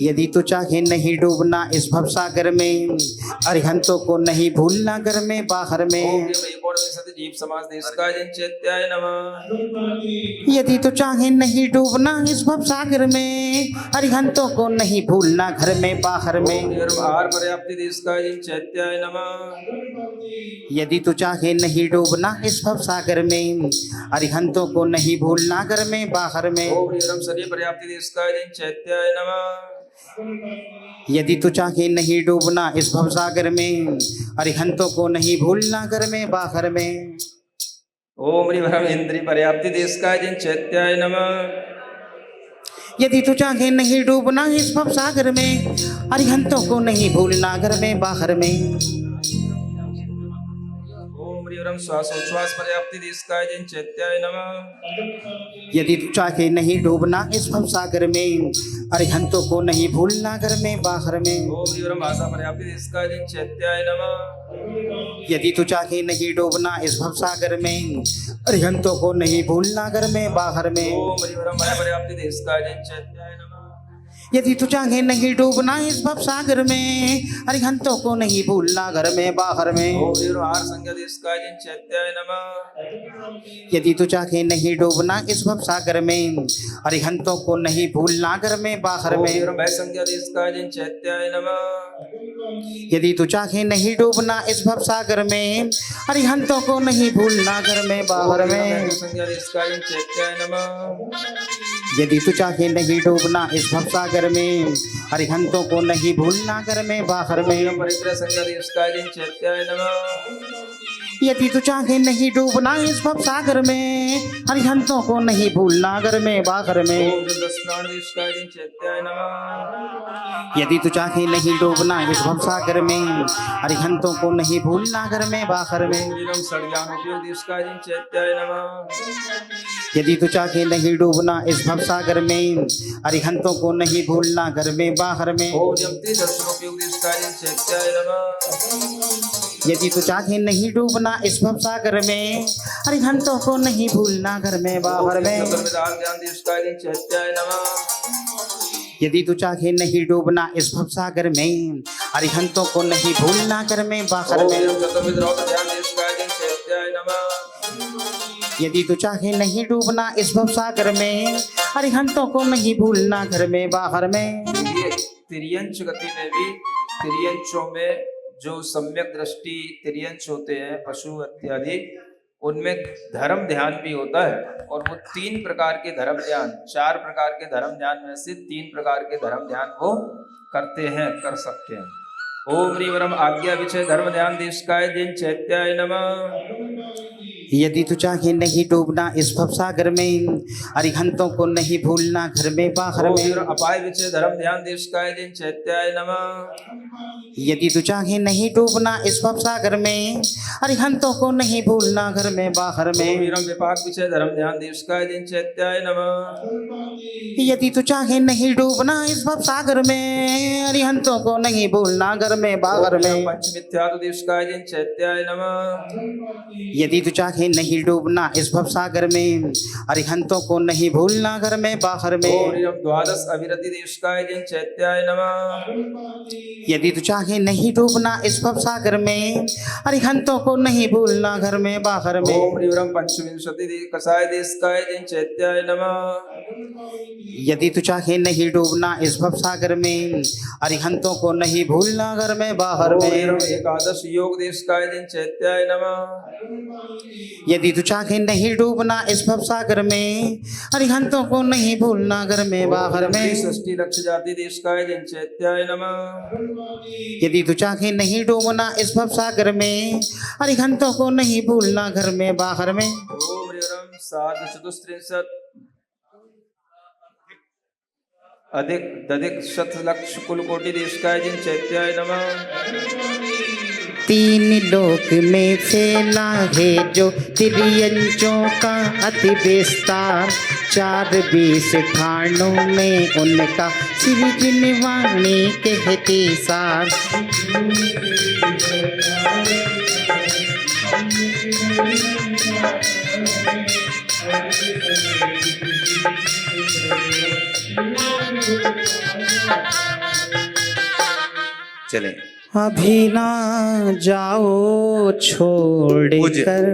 यदि तू चाहे नहीं डूबना इस भव सागर में, अरिहंतों को नहीं भूलना घर में बाहर में। यदि तू चाहे नहीं डूबना इस भव सागर में, अरिहंतों को नहीं भूलना घर में बाहर में। यदि तू चाहे नहीं डूबना इस भव सागर में, अरिहंतों को नहीं भूलना घर में बाहर में। यदि तू चाहे नहीं डूबना इस भव सागर में, अरिहंतों को नहीं भूलना घर में बाहर में। ओम रिवरम इंद्री पर्याप्ति देशकाय जिन चैत्याय नमः। यदि तू चाहे नहीं डूबना इस भव सागर में, अरिहंतों को नहीं भूलना घर में बाहर में। ओम रिवरम श्वासोच्छ्वास पर्याप्ति देशकाय जिन चैत्याय नमः। यदि तू चाहे नहीं डूबना इस भव सागर में, अरिहंतों को नहीं भूलना घर में बाहर में। ओम रिवरम भाषा पर्याप्ति देशकाय जिन चैत्याय नमः। यदि तू चाहे नहीं डूबना इस भवसागर में, अरिहंतों को नहीं भूलना घर में बाहर में। ओम हरिवरम पर्याप्ति देशकाय जन चैत्याय नमः। यदि तू चाहे नहीं डूबना इस भवसागर में, अरिहंतों को नहीं भूलना घर में बाहर में। ओम हरिवरम आहार संज्ञा देशकाय जन चैत्याय नमः। यदि तू चाहे नहीं डूबना इस भवसागर में, अरिहंतों को नहीं भूलना घर में बाहर ओम में। हरिवरम भय संज्ञा देशकाय जन चैत्याय नमः। यदि तू चाहे नहीं डूबना इस भवसागर में, अरिहंतों को नहीं भूलना घर में बाहर में। संज्ञा देशकाय जन चैत्याय नमः। यदि तू चाहे नहीं डूबना इस भवसागर में, अरिहंतों को नहीं भूलना घर में बाहर में। परिग्रह संज्ञा देशकाय जन चैत्याय नमः। यदि तू चाहे नहीं डूबना इस भवसागर में, अरिहंतों को नहीं भूलना घर में बाहर में। ओम दस प्राण देशकाय जन चैत्याय नमः। यदि तू चाहे नहीं डूबना इस भवसागर में, अरिहंतों को नहीं भूलना घर में बाहर में। ओम सड़ज्ञान उपयोग देशकाय जन चैत्याय नमः। यदि तू चाहे नहीं डूबना इस भवसागर में, अरिहंतों को नहीं भूलना घर में बाहर में। ओम यमति दर्शन उपयोग देशकाय जन चैत्याय नमः। यदि तू चाहे नहीं डूबना इस भवसागर में, अरिहंतों को नहीं भूलना घर में बाहर में। ज्ञान देशकाय जन चैत्याय नमः। यदि तू चाहे नहीं डूबना इस भवसागर में, अरिहंतों को नहीं भूलना घर में बाहर में। यदि तू चाहे नहीं डूबना इस भवसागर में, अरिहंतों को नहीं भूलना घर में बाहर में। ये तिर्यंच गति में भी, तिर्यंचों में जो सम्यक दृष्टि तिर्यंच होते हैं पशु इत्यादि, उनमें धर्म ध्यान भी होता है। और वो 3 प्रकार के धर्म ध्यान, 4 प्रकार के धर्म ध्यान में से 3 प्रकार के धर्म ध्यान वो करते हैं, कर सकते हैं। ओम हरिवरम आज्ञा विषय धर्म ध्यान देशकाय जन चैत्याय नमः। यदि तू चाहे नहीं डूबना इस भवसागर में, अरिहंतों को नहीं भूलना घर में बाहर में। अपाय विषय धर्म ध्यान देशकाय जन चैत्याय नमः। यदि तू चाहे नहीं डूबना इस भवसागर में, अरिहंतों को नहीं भूलना घर में बाहर में। विपाक विषय धर्म ध्यान देशकाय जन चैत्याय नमः। यदि तू चाहे नहीं डूबना इस भवसागर में, अरिहंतों को नहीं भूलना घर में बाहर में। पंच मिथ्या देशकाय जन चैत्याय नमः। यदि तू चाहे नहीं डूबना इस भवसागर में, अरिहंतों को नहीं भूलना घर में बाहर में। द्वादश अविरति देशकाय जन चैत्याय नमः। यदि तू चाहे नहीं डूबना इस भवसागर में, अरिहंतों को नहीं भूलना घर में बाहर में। ओम हरिवरम पंचविंशति कसाय देशकाय जन चैत्याय नमः। यदि तू चाहे नहीं डूबना इस भवसागर में, अरिहंतों को नहीं भूलना घर में बाहर में। एकादश योग देशकाय जन चैत्याय नमः। यदि तू चाहे नहीं डूबना इस भवसागर में, अरिहंतों को नहीं भूलना घर में बाहर में। षष्ठी लक्ष्य जाति देशकाय जन चैत्याय नमः। यदि तू चाहे नहीं डूबना इस भवसागर में, अरिहंतों को नहीं भूलना घर में बाहर में। ओम हरिवरम साध चतुस्त्रिंशत् अधिक दधिक शत लक्ष कुल कोटि देशकाय जन चैत्याय नमः। 3 लोक में फैला है जो तिर्यंचों का अति विस्तार, 4 ठाणों में उनका सृजनवाणी कहती सार। चले अभी ना जाओ छोड़ कर